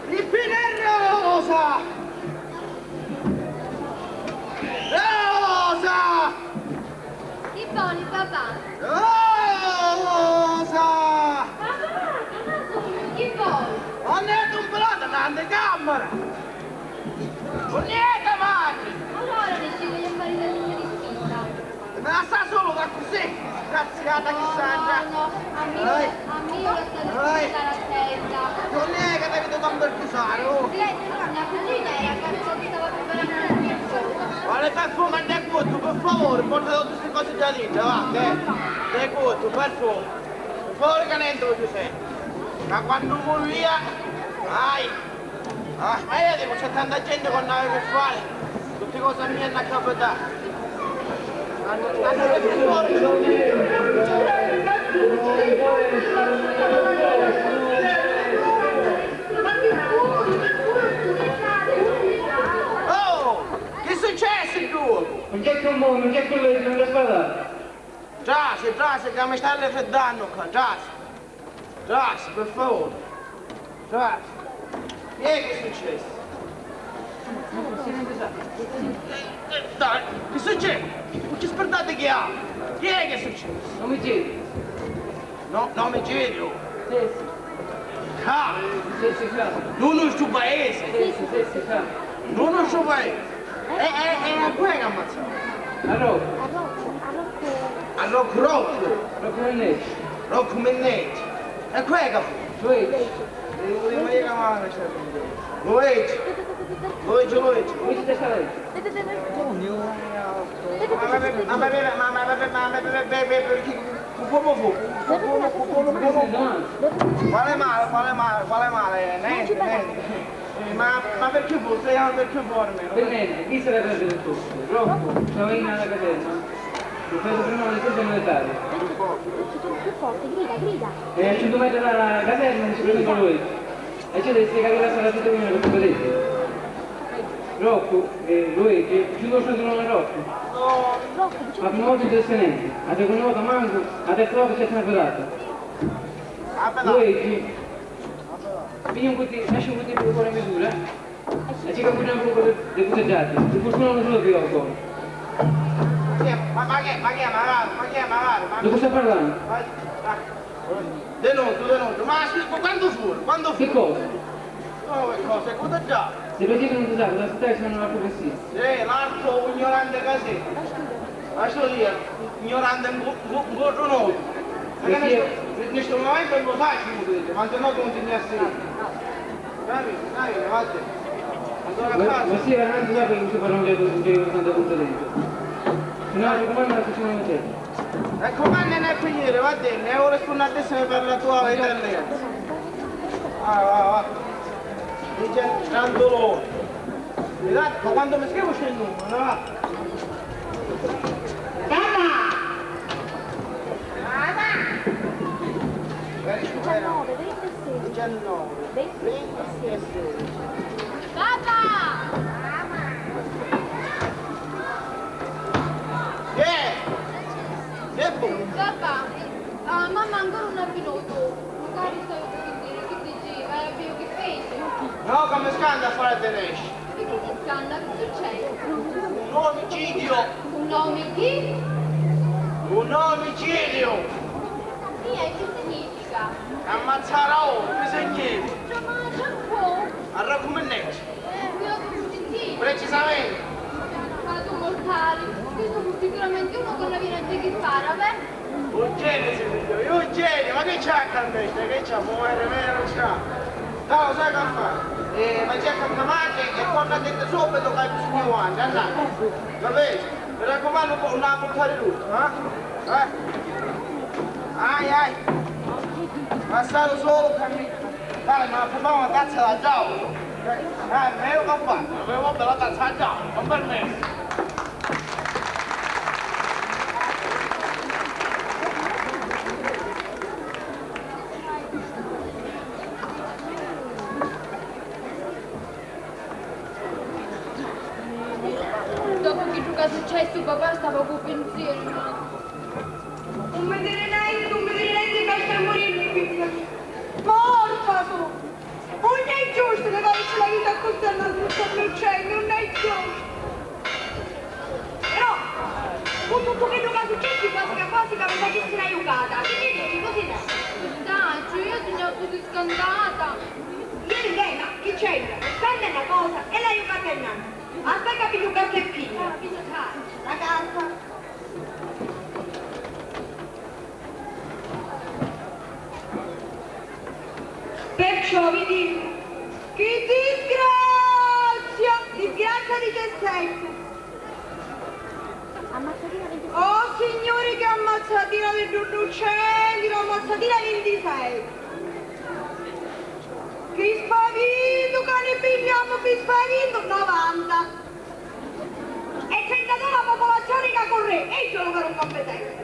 E: Pippina e Rosa! Rosa!
I: Chi vuole, papà?
E: Rosa!
I: Chi vuole?
E: Non è un pelato, nella camera! Non niente, madre!
I: Allora dici che gli affari della spista.
E: Me la sta solo da così! Cazziata che sangia!
I: No, a me la stare a testa.
E: Non è che devi tocare per pisare, oh!
I: Lei, mia cugina era cazzo che stava preparando il fuoco.
E: Vuole far fumare del cotto, per favore, porta tutte queste cose già dite, va, del cotto, per favore. Per favore che ne entro più sempre. Ma quando vuoi via, ma io dico, c'è tanta gente con nave per fare, tutte cose mie da capitare. Stanno per fuori. Oh, che è successo in due?
A: Non c'è che un mondo, non c'è quello che non è sparato.
E: Giassi, che mi stai raffreddando qua, Giassi, per favore. Giassi. Che è successo? Dai, che succede? Che sperdate che ha? Chi è che è successo?
J: Non mi giri.
E: No, non mi giri, oh.
J: Sì, sì.
E: Ah,
J: Sì, sì, sì.
E: non è il suo paese.
J: Sì, sì, sì, sì.
E: Non è il suo paese. È a quello che ammazzato.
J: A Rocco.
E: A Rocco.
J: Rocco Mennecci.
E: Rocco Mennecci. È quello che fu.
J: Luigi.
E: Luigi.
J: Luigi te salete.
E: Come fu? Quale male? Niente. Ma perché fu? Spiegiamo perché fu almeno.
J: Per niente, chi se l'ha preso del tutto? Rocco, stava in alla caserma. Lo preso prima alle turbe militari.
D: Più forte, grida.
J: E a 100 metri dalla caserma si prende con lui. E c'è da spiegare la sala tutta come lo vedete. Rocco, Luigi, ci conoscono a Rocco. La prima volta in testamento, la seconda volta manco, la terza volta c'è sempre data. Luigi, vieni un po' di buona misura e ci capiamo un po' di puteggiate, di fortuna non solo più ancora.
E: Ma che è magari?
J: Di cosa sta parlando?
E: Denuto, ma quando fu?
J: Che cosa?
E: No, che cosa? È cosa già?
J: Se per dire non si sa, cosa aspettare sono la profezia.
E: L'altro ignorante così. Lascio dire, ignorante un po' noto. Perché in questo momento lo sai che ma se no continui a essere. Capito, guarda. Allora a casa.
J: Ma sì, veramente sa che non si parla un giro tanto punto dentro. Se no, raccomando la facciamo vedere.
E: Ecco, ma non è finire, va bene, è ora spunta adesso per la tua italiana. Va. Dice tanto loro. Ma quando mi scrivo c'è il numero, no?
D: 19, 20 e 16.
E: 19, 20 e 16.
I: Papà!
E: Che buono!
I: Papà, mamma ancora non è venuto. Magari che dici, abbiamo che fece?
E: No, come scanda a fare tenesci?
I: Perché ti scanna? Che succede?
E: Un omicidio!
I: Un nome chi?
E: Un omicidio!
I: Che significa?
E: Ammazzare a uno, che segni?
I: Ma c'è un po'.
E: A raccomandare.
I: Qui ho sentito.
E: Precisamente.
I: Fatto mortale. Io sono sicuramente uno con la virente che spara, beh?
E: Un genio, signore, un genio, ma che c'ha a questa? Che c'ha? Muore, vero, c'ha? No, sai che fa? Ma c'è a macchina e torna dentro subito che hai bisogno di guanti, andate. Capito? Mi raccomando, non la portare tutto, eh? Ai! Passare solo cammino. Dai, ma fumiamo una tazza da giallo. Meglio che fa? Avevo la tazza da giallo, non per me.
I: Dopo che è successo, papà stava con pensiero.
H: Non mi dire niente che sta morendo, figlia mia. Morta tu! Non è giusto che faccia la vita così alla uccello, non è giusto. Però, con tutto quello che è successo, quasi che mi facessi aiutata. Che ne dici, così no?
I: Dai, io sono così scandata.
H: Ieri lei, ma che c'entra? Scanda è una cosa e l'aiutata è un'altra. Aspetta capito che è figlia. La casa. Perciò vi dico, che disgrazia 17. Oh signori, che ammazzatina del Dudducelli, ammazzatina 26. Che spavento, che ne pigliamo, che spavento, 90. E 32 la popolazione che corre, e io lo farò competente.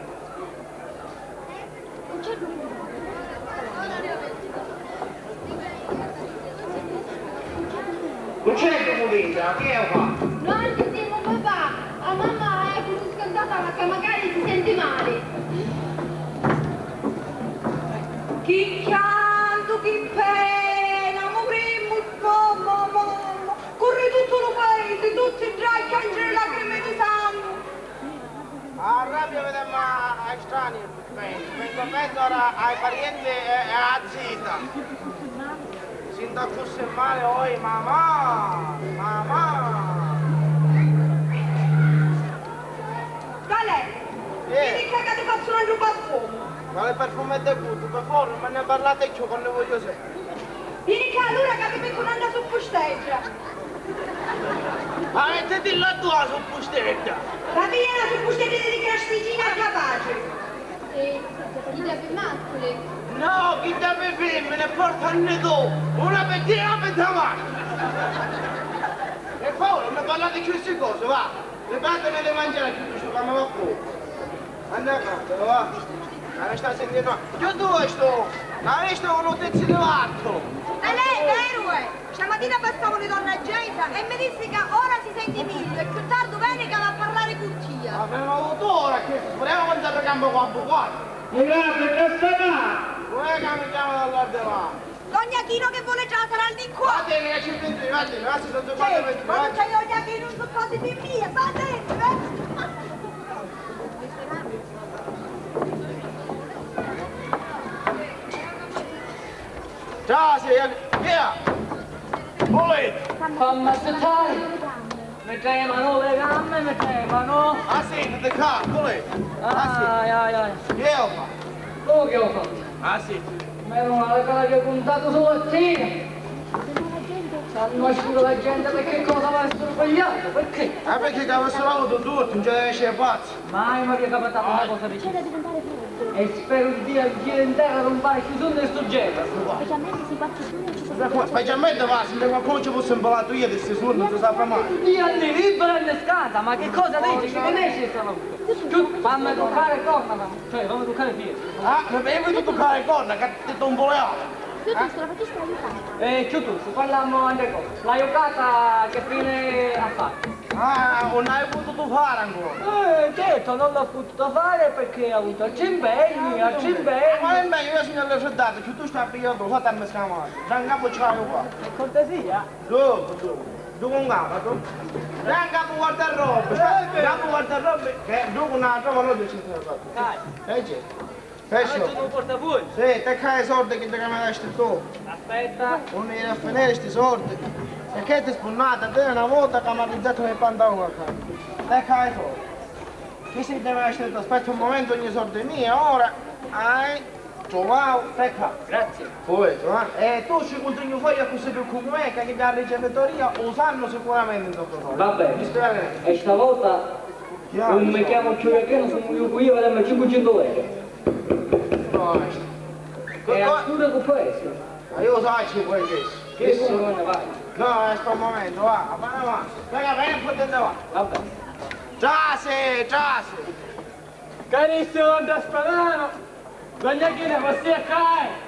E: Non c'è comunità, che ho fatto?
I: No, anche se papà, la mamma è così scandata perché magari si sente male.
H: Che pianto, che pena, moremmo, mamma. Corre tutto il paese, tutti i draghi, piangere lacrime di sangue.
E: A rabbia vediamo ai strani, penso ora ai parenti e a zita. Si fosse male oi, mamma.
H: Quale? Vieni che ti faccio un altro perfume.
E: Quale perfume è tutto? Per favore, ma ne parlate io quando voglio sempre.
H: Vieni che allora che ti metto un'anda su posteggia.
E: Ma mettete la tua su posteggia.
H: La mia su posteggia di crasticina capace.
I: Gli dà più mascoli.
E: No, chi deve femmine portane tu, una pettina per davanti. Per favore, non mi parlate di queste cose, va. Le pattene le mangiare tutto ciò che mi va fuori. Andiamo a casa, va. Ma sta sentendo. Io dove sto? Ma io sto con notizia di l'altro.
H: E lei, vero? Stamattina passavo le donne a Gesa e mi disse che ora si sente meglio e più tardi domenica va a parlare con tia.
E: Ma abbiamo avuto ora che speriamo quando si campo qua a bucato.
J: Grazie, che sta
E: Non è che mi chiamo dall'altra.
H: Cognachino che vuole già sarà il di qua.
E: Va bene, che ci pensi, va bene, va bene, non so
H: Sì,
E: quando
H: quando c'è Cognachino non so cose di mie, va bene,
E: Ciao, via! Poi!
C: Fammi aspettare! Mi tremano le gambe, mi tremano!
E: Ah sì, the car, poi!
C: Ai.
E: Che ho fatto?
C: Come che ho fatto?
E: Ah sì!
C: Meno male che l'avevo puntato sulla tina! Sanno asciuga la gente perché cosa va a essere sbagliato, perché?
E: Perché che avessero avuto tutto, non c'è essere pazzi!
C: Mai mi è capitata una cosa di genere. E spero di Dio il giro intero non fare più su nessun genere.
D: Specialmente se qualche giorno ci sono
E: Specialmente va, se qualcuno ci fosse imbolato io di questi soldi non si sa mai.
C: Io lì libera e nescata, ma che cosa dici? Che ne esce stanotte? Tu fammi toccare corna, cioè fammi toccare via.
E: Ah, mi hai venuto toccare corna, che ti tomboleato.
D: Più tu la facessi aiutare.
C: Chiuso, parliamo anche cosa. La giocata che fine ha fatto?
E: Ah, non hai potuto fare ancora.
C: Certo, non l'ho potuto fare perché ho avuto altri impegni.
E: Ma è meglio, io signor le soldati, che tu stai pigliando, fate a me scamare. Già in capo ce l'avevo qua.
C: Per cortesia.
E: Tu con capo, tu? Già in capo guarda il robe, capo guarda il robe, che dopo un'altra ma non ti senti la cosa.
C: Dai.
E: Certo.
C: Adesso tu porta voi.
E: Sì, te hai i soldi che ti cambiasti tu.
C: Aspetta.
E: Non eri a finire questi soldi. Perché ti spunnata? Te una volta che mi ha rizzato nei pantaloni a casa. Te hai i soldi. Che se deve essere, aspetta un momento, ogni soldo è mio, ora hai trovato, te qua.
C: Grazie.
E: Poi, e tu ci continui fuori a così per come che la ricevitoria lo sanno sicuramente in tutto noi.
C: Va bene. E stavolta non mi chiamo Ciuriachino, sono io e dammi 500 euro. E a pure con questo.
E: Ma io so che puoi
C: Che sono vai.
E: No, è sto momento, va, va. Venga, vieni un po' di va.
C: Va bene.
E: Già.
J: Carissimo Daspadano, Dognachina, passi a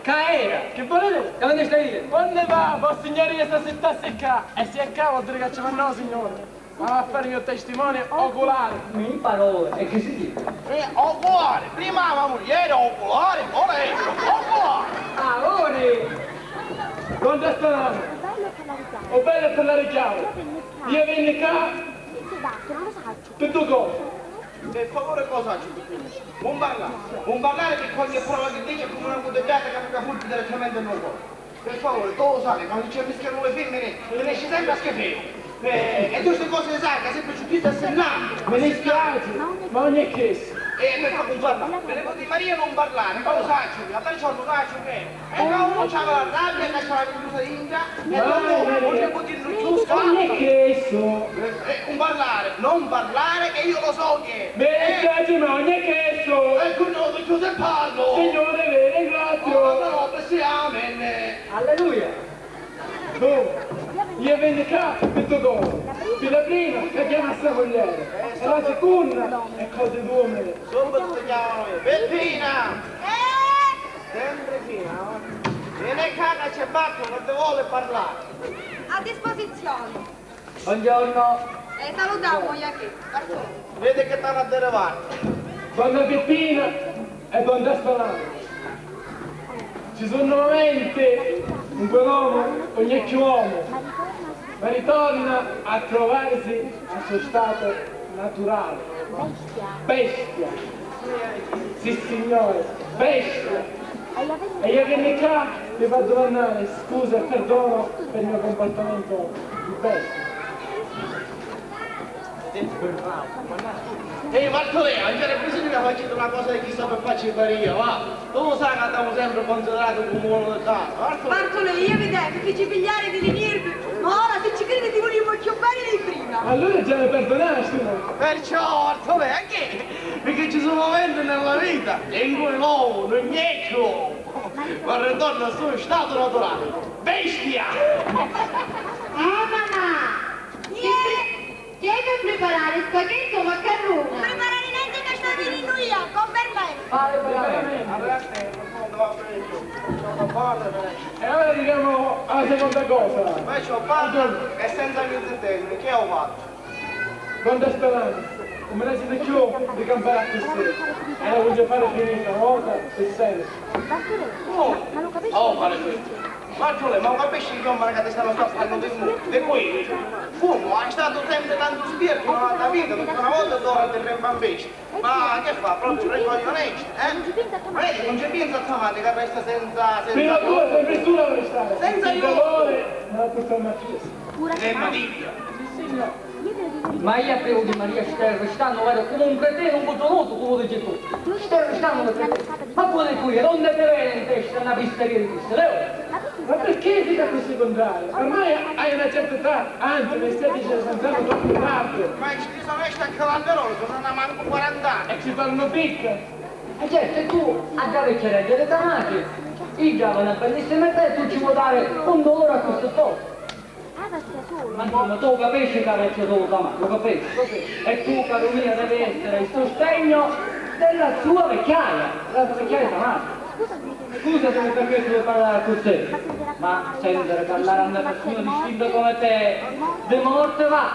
C: Caera.
J: Che volete?
C: Che ne stai dicendo?
J: Onde va, vostra signoria sta settasse qua. E si accava, vuol dire che ci fanno no, signore. Va a fare il mio testimone oculare.
C: In parole, e che si dice?
E: Oculare, prima la moglie oculare, ora è oculare.
C: Ah, ora!
J: Don Daspadano, ho bello per la richiamo. Io venni qua, tutto cosa.
E: Per favore cosa faccio? Non parlare che qualche parola che dice come una botellata che mi furti direttamente nel cuore. Per favore, tu lo sai, quando ci mischiano le femmine, te ne esci sempre a schifare. E tu queste cose le sai, che sempre ci chiude a sennare.
J: Mi dispiace, ma non è chiesto.
E: E per favore, guarda, me ne di Maria non parlare, ma lo sai, a perciò lo sai che. E quando c'aveva la rabbia, che c'era la chiusa d'India, e dopo non c'è potuto giusto.
J: Non è chiesto.
E: Non parlare, che io lo so che.
J: Mi dispiace, ma non è chiesto.
E: E tu non ti chiuso il parlo.
J: Signore, vi ringrazio.
E: Amen.
C: Alleluia!
J: Io vengo qua per tutto cosa. Per la prima che chiama sta mogliere. E la seconda è cose d'uomini.
E: Subito ti chiamano io. Bettina! Sempre fino. Vieni qua che c'è Bacco, non ti vuole parlare.
H: A disposizione.
C: Buongiorno!
H: Salutiamo, Iacchi.
E: Vedi che stanno a derivare.
J: Donna Peppina e Don Daspadano. Ci sono momenti in cui l'uomo, ogni uomo, ma ritorna a trovarsi al suo stato naturale. Bestia. Sì signore, bestia. E io vengo qua vi faccio domandare scusa e perdono per il mio comportamento di bestia.
E: Ehi Marcoleo, non c'era bisogno che facciate una cosa che chissà per farci per io, va? Tu lo sai che abbiamo sempre considerato come uno del tanto.
H: Marcoleo, io vi devo che ci pigliare di venirvi, ma ora se ci credi ti volevo più bene di prima.
J: Allora già mi perdonasti, no?
E: Perciò Marcoleo, anche? Perché ci sono momenti nella vita in cui l'uomo non è più, ma ritorna al suo stato naturale. Bestia!
H: Mamma!
I: Chi è per preparare spaghetti o maccheroni?
H: Preparare niente che sto venendo io, con per lei.
C: Fare veramente!
J: E ora arriviamo alla seconda cosa.
E: Ma c'ho fatto e senza niente termini, che ho fatto?
J: Don Daspadano, come lei siete più di campare a così. E la voglio fare finita una volta per sempre.
E: Oh, fare questo. Marcolè, ma capisci che io che ti stanno scappando di qui? Fumo, è stato sempre tanto spirito nella vita, perché una volta d'ora ti rembambisci. Ma che fa? Proprio recoglionesti, Vedi, non c'è più automatica, resta senza...
J: Fino a due, sempre tu la vuoi stare.
E: Senza
J: il
E: io.
J: valore, ma tutta una chiesa.
E: È maligno.
J: Sì, signore.
C: Ma io credo di Maria stai restando, vero, come un cretino, un botonuto, come dici tu. Stai restando per te. Ma pure qui, non ne te in testa una pisteria di queste, vero?
J: Ma perché si da questo contrario? Ormai hai una certa età, anzi mi stai dicendo senz'altro troppo tardi.
E: Ma ci sono questi a calanderoso, non ha manco 40 anni.
J: E ci fanno picca.
C: E certo, e tu a già vecchiereggia le tamati. il giovane è bellissimo e te tu ci vuoi dare un dolore a questo posto. Ma no, ma tu capisci che avete solo da mano, lo capisci? E tu, caro mio, devi essere il sostegno della sua vecchiaia, la sua vecchiaia da mano. Scusami perché ti devo parlare così, ma sentire parlare a una persona distinta come te, di morte va.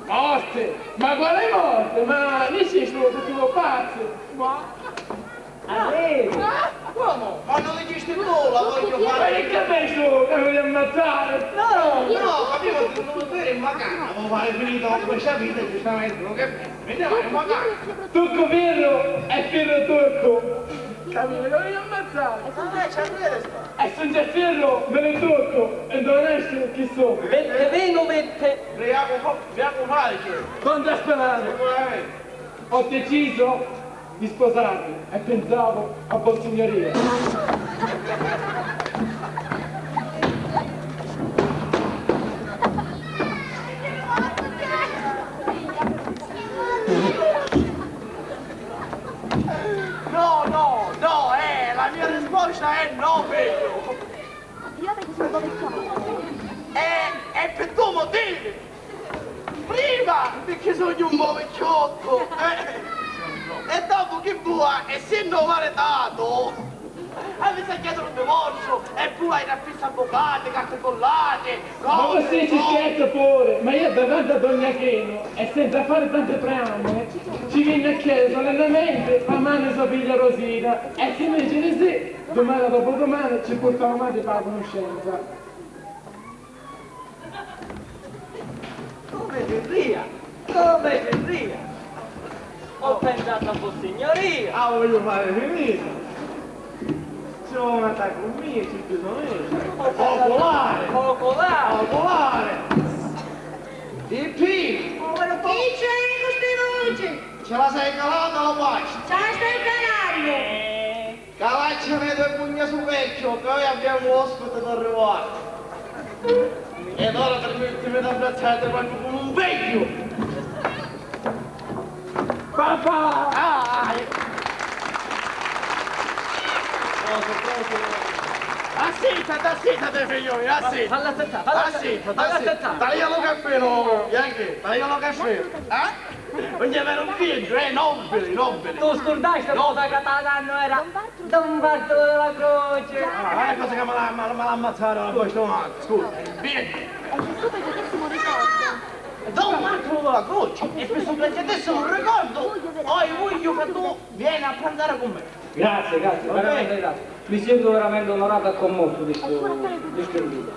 J: Morte? Ma quale morte? Ma lì si sono tutti pazzi. Ma...
E: Uomo, ma non esiste tu, la voglio
J: Ma
E: fare.
J: che penso che mi voglio ammazzare?
E: No, capivo che non lo in vacanza, devo fare finito questa vita, giustamente, non che vediamo in vacanza.
J: Turco Pirro è Pirro Turco. Capito, che voglio ammazzare?
E: C'è questo.
J: E se non c'è Pirro, me ne tocco. E non esce chi so.
C: Vette vino, vette...
E: Viaco falso.
J: Quando aspettare?
E: Sicuramente.
J: Ho deciso di sposarmi e pensavo a Vossignoria.
E: No, la mia risposta è no, figlio.
D: Io perché sono povecchiato.
E: È per due motivi. Prima, perché sono un po' vecchiotto. E dopo che vuoi, essendo maritato, avete chiesto un divorzio e poi hai raffisso avvocati, carte collate,
J: Ma così ci scherza pure, ma io davanti a Don Achino e senza fare tante preambole ci viene a chiedere solennemente la mano sua figlia Rosina e se mi dice di sì, domani o dopodomani ci portiamo avanti per la conoscenza.
C: Come si ria? Come si ria? Ho pensato a Vossignoria.
E: Ah, voglio fare finito. Ci vuole un attacco mio, ci sono io. Popolare. Popolare. Di P.
H: Chi c'è in queste voci?
E: Ce la sei calata la pace.
H: C'è il canario.
E: Calacciane due pugna su vecchio, che noi abbiamo ospite da arrivare. Ed ora permettimi di abbracciare proprio come un vecchio.
J: Papà!
E: Assittate figlioli, assittate.
C: Falla aspettare.
E: Taglialo caffè, no, Bianchi, taglialo caffè. Voglio avere un figlio, nobili.
C: Tu scordai sta cosa che te la danno era Don Bartolo della Croce.
E: Ah, è cosa che me l'ha ammazzato la voce domani, scusa. Vieni.
D: È giusto per potessimo ricordo.
E: Don Bartolo della Croce, e per sopprendetessimo un ricordo, poi voglio che tu vieni a pranzare con me.
C: Grazie, veramente grazie. Mi sento veramente onorato e commosso di questo invito.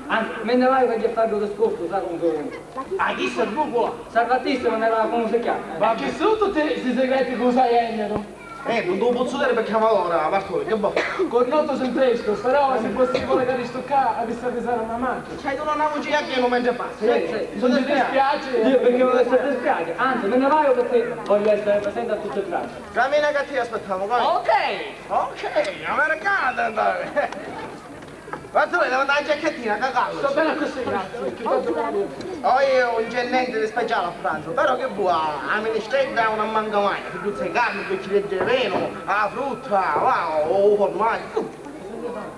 C: Anzi, me ne vai per gli affari dello scorso, sai come sono?
E: Ah, chi sei tu qua?
C: Salvatissimo ne era come si chiama?
J: Ma che sono tutti questi segreti che usai Ennero?
E: Non te lo posso dire perché ora, Bartolo, che boh.
J: Cornotto sempre però se possibile che ristoccare, avessi avvisato una macchina.
E: C'hai tu una voce che non mangia pasta.
C: Sì.
J: Non ti dispiace?
C: Io perché voglio essere dispiace, anzi me ne vai perché voglio essere presente a tutte le tracce.
E: Cammina che ti aspettiamo, vai. Ok, americana da andare. Bartolo, devo andare la giacchettina, cagalo.
J: Sto bene così, grazie.
E: Io non c'è niente di speciale a pranzo, però che vuoi? La minestretta è una mangamagna, che tu sei carne, che ci legge il vino, la frutta, o formaggio.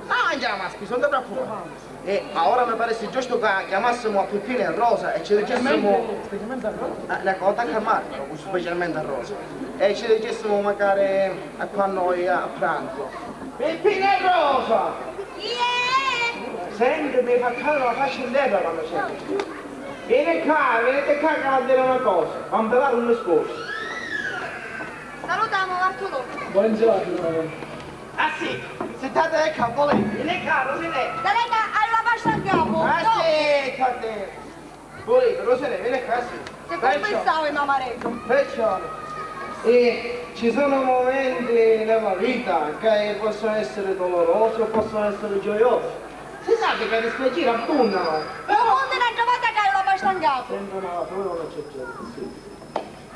E: Mangiamo, non ti preoccupare. E ora mi pare giusto che chiamassimo a Peppino e Rosa e ci dicessimo...
J: Specialmente a Rosa?
E: Ecco, attacca a Marco, specialmente a Rosa. E ci dicessimo magari qua a noi a pranzo. Peppino e Rosa! Senti, mi fa caldo la faccia in terra quando c'è. Venite qua che voglio dire una cosa. Vam parlare un discorso.
H: Salutiamo Bartolò.
J: Buongiorno.
E: Ah sì, state qua, volete. Vieni qua, Rosinè.
H: Dai, alla pasta in capo.
E: Ah sì, cadete. Volete, Rosinè, vieni qua, sì.
H: Se compensavo il mamaretto.
E: Perciò. E ci sono momenti nella vita che possono essere dolorosi o possono essere gioiosi. Si sa che le dispiaceri abbondano.
H: Ma quando ne trovate che alla pasta in capo?
E: Sento una non c'è gente, sì.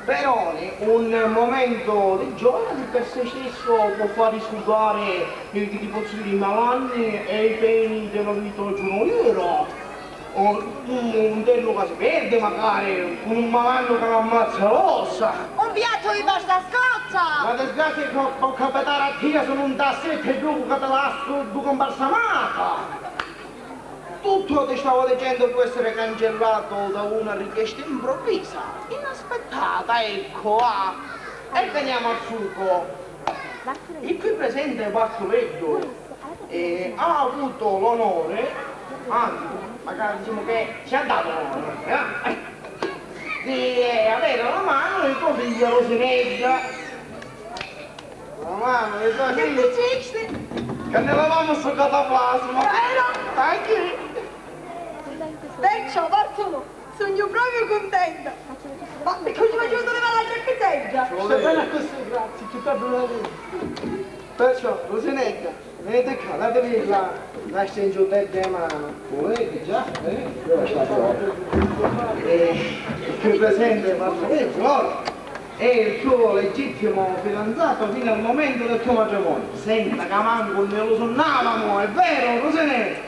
E: Però un momento di gioia di per sé stesso può far riscudare i possibili malanni e i peni della vita giornaliera. O un terno che si perde magari, con un malanno che ammazza l'ossa.
H: Un piatto di pasta scoccia!
E: Ma disgrazia che può capitare a te, sono un tassetto e tu che te lascio due combalsamata! Tutto ti stavo dicendo può essere cancellato da una richiesta improvvisa, inaspettata, ecco, E veniamo al succo. Il qui presente Pascoletto ha avuto l'onore, anzi, magari diciamo che ci ha dato l'onore, di avere alla mano il tuo figlio Rosineggia. La mano del tuo figlio. Che ne avevamo sul cataplasma. Anche.
H: Perciò, Bartolo, sono proprio contenta. Ma perché ci facevo dove va la giaccheteggia?
E: Stai bene così, grazie, che bello la vita. Perciò, Rosineggia, vedete qua, datevi la scengiotetta in mano. Volete già? Qui presente Bartolo è il tuo legittimo fidanzato fino al momento del tuo matrimonio. Senta che manco ne lo sonnavamo, è vero, Rosineggia?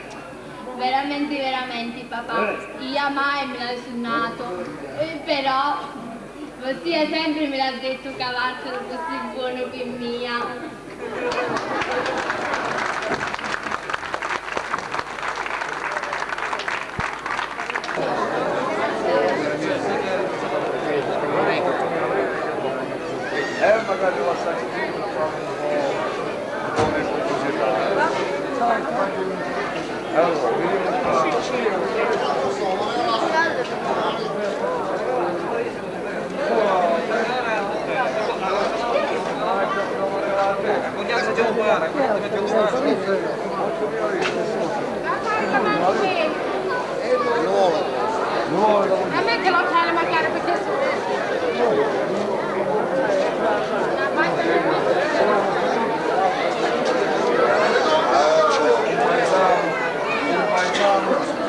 I: Veramente, veramente, papà. Io mai me l'ho sonnato. Però, Ossia sempre me l'ha detto che Cavarzo era così buono che mia.
F: Magari lo assaggi prima, come società. Allora,
I: a me che lo fai magari perché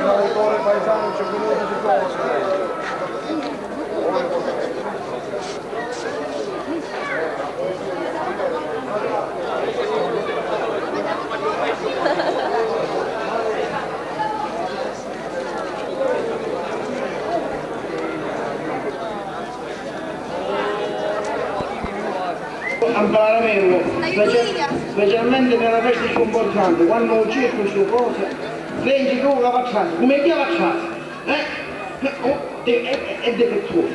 F: l'autore paesano c'è venuto di cose.
E: Imparare a averlo, specialmente nella festa importante, quando c'è queste cose, leggi tu la facciata, come ti la facciata? È difettuoso,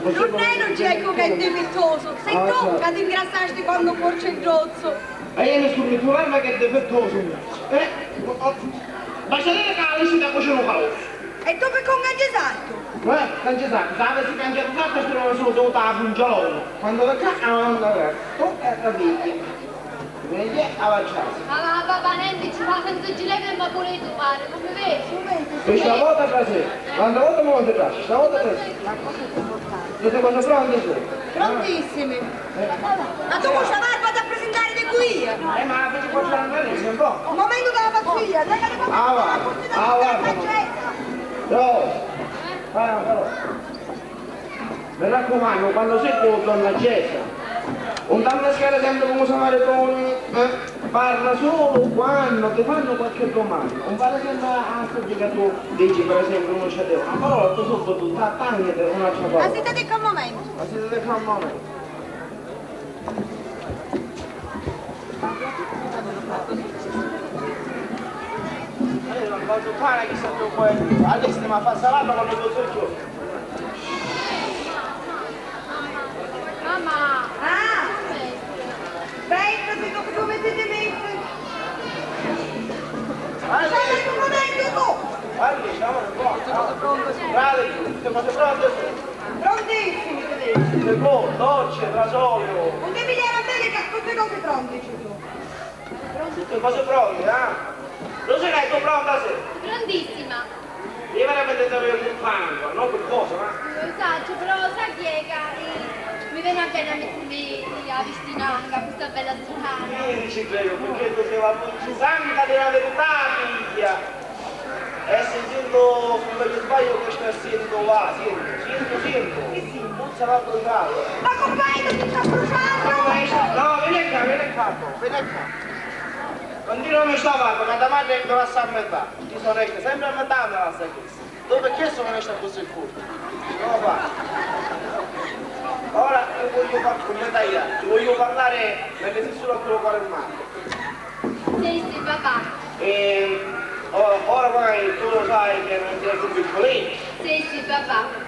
H: Non è non c'è che è difettoso, sei tu che ti ingrassasti quando porci il rozzo.
E: E io ne sto problema che è difettoso. Ma se ne cala si da cucino caloso.
H: E tu per concangesarto?
E: Cangesarto, se avessi cangesarto se non sono dovuta a pungiolone. Quando la cacca non la verto, la vedi. Vedi, avvacciata.
I: Ma papà, niente, ci fa senza gilet e ma volete fare, come vedi?
E: Questa volta per sé, l'altra volta non ti piace, stavolta per sé. Siete quando pronti tu?
H: Prontissimi. Ma tu vuoi barba da presentare di qui?
E: Ma che ci faccio andare un po'?
H: Un momento della pazzia, dai che
E: però. Mi raccomando, quando sei tu, donna Cesa, non ti mascare sempre come samaritoni, parla solo quando ti fanno qualche domanda. Non fare sempre a che tu dici per esempio uno c'è una parola, tu sotto tu tagliate un'altra parola.
H: Assistate qua un momento.
E: Assistate qua un momento. Non posso fare che sta più poi. Adesso mi fa salata quando lo so giù.
I: Mamma!
H: Venga, come ti metti? Stai un momento tu!
E: Guardi, siamo un po'. Brave, tutte cose pronte?
H: Prontissimi, ti dico.
E: Secondo, dolce, rasoio.
H: Non devi dire a me che tutte cose pronte ci sono.
E: Tutte cose pronte, Lo sai che tu pronta sei?
I: Prontissima!
E: Io veramente devo un fango, non per cosa,
I: Lo so, però sai chi è che mi viene appena a mettermi a vestinanga, questa bella strana.
E: Io ci credo, perché tu sei la luce santa della verità, figlia. E sentendo, se non mi sbaglio, questo è sento là, sento. Puzza la bruciata.
H: Ma compagno, ti sta bruciando!
E: No, vieni qua. Continua a mi stavare, ma da madre non la sa a metà. Ti sorelle, sempre a metà me la sai questa. Dove che sono messo così il culo? Non lo fa. come dai, ti voglio parlare perché sei solo a quello quale male.
I: Sì, sì, papà.
E: E oramai tu lo sai che non sei più piccolino.
I: Sì, sì, papà.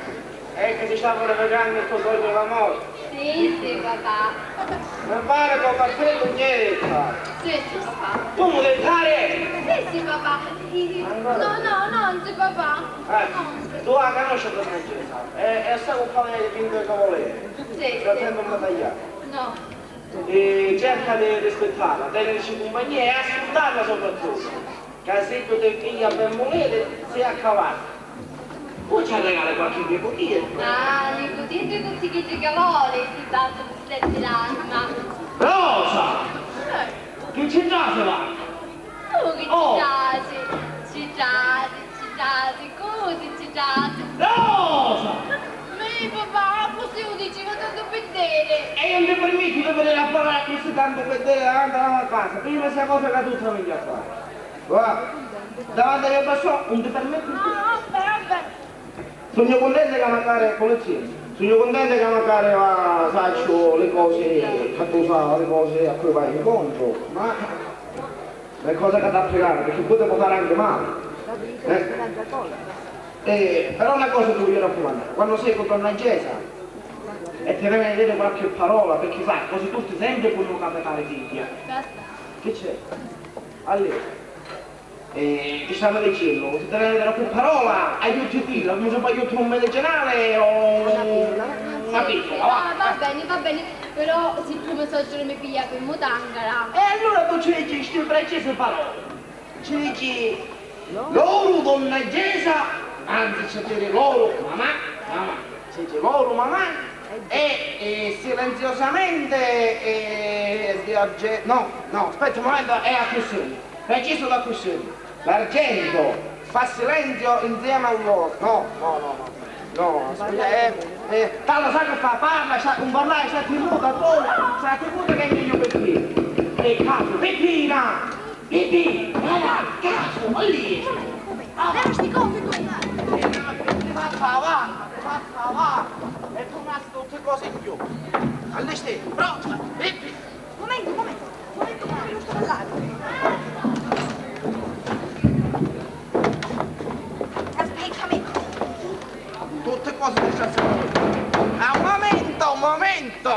E: E che ti stanno revocando il tuo sogno dell'amore.
I: Sì, sì, papà.
E: Non fare con Marcello niente.
I: Sì, sì, papà.
E: Tu mi devi fare?
I: Sì, sì, papà. No, non sì, papà.
E: Tu la conosci la francese e sai un po' di finto che volete.
I: Sì,
E: Sta sempre un tagliato.
I: no.
E: E cerca di rispettarla, tenerci compagnia e ascoltarla soprattutto. Che se tu ti figli a ben volere, sei a cavallo. Poi ci regali qualche nicotino.
I: Ah, nicotino e tutti che vuole, si tanto per stare l'anima.
E: Rosa! Che c'è già se va?
I: Tu che ci giasi, così ci giasi.
E: Rosa!
I: Papà, così lo dici, ma tanto per vedere.
E: E io mi permetto di venire a parlare così tanto per vedere davanti alla casa. Prima questa cosa che tu ti vengi a fare. Guarda, davanti alle persone non ti permetto.
I: No, vabbè.
E: Sono contento che magari collezione. Sono contento che magari faccio le cose che tu sai, le cose a cui vai incontro, ma le cose che da applicare, perché poi devo fare anche male. Però una cosa ti voglio raccomandare, quando sei con donna Gesa e ti devi vedere qualche parola, perché sai, così tutti sempre puoi capitare figlia. Che c'è? Allora, ti stanno dicendo, se devi vedere qualche parola, aiuti te, non so aiuti un medicinale o una pillola,
I: va bene, però siccome so che mi piglia per mutangara.
E: E allora tu ci dici queste precise parole, ci dici loro donna Gesa, anzi c'è dire loro mamma, c'è dire loro mamma e silenziosamente no, aspetta un momento, è a questione, preciso la questione, l'argento fa silenzio insieme a loro, no, tale sa che fa, parla, un parlare, sa ti muta, che è meglio per te, e cazzo, Peppina, cazzo, lì,
H: Leva sti cosi tu!
E: ti fa va, e tu nasci tutte cose in più, all'esterno, pronta, Peppi,
H: Momento, che non sto parlando. Aspettami.
E: tutte cose che ci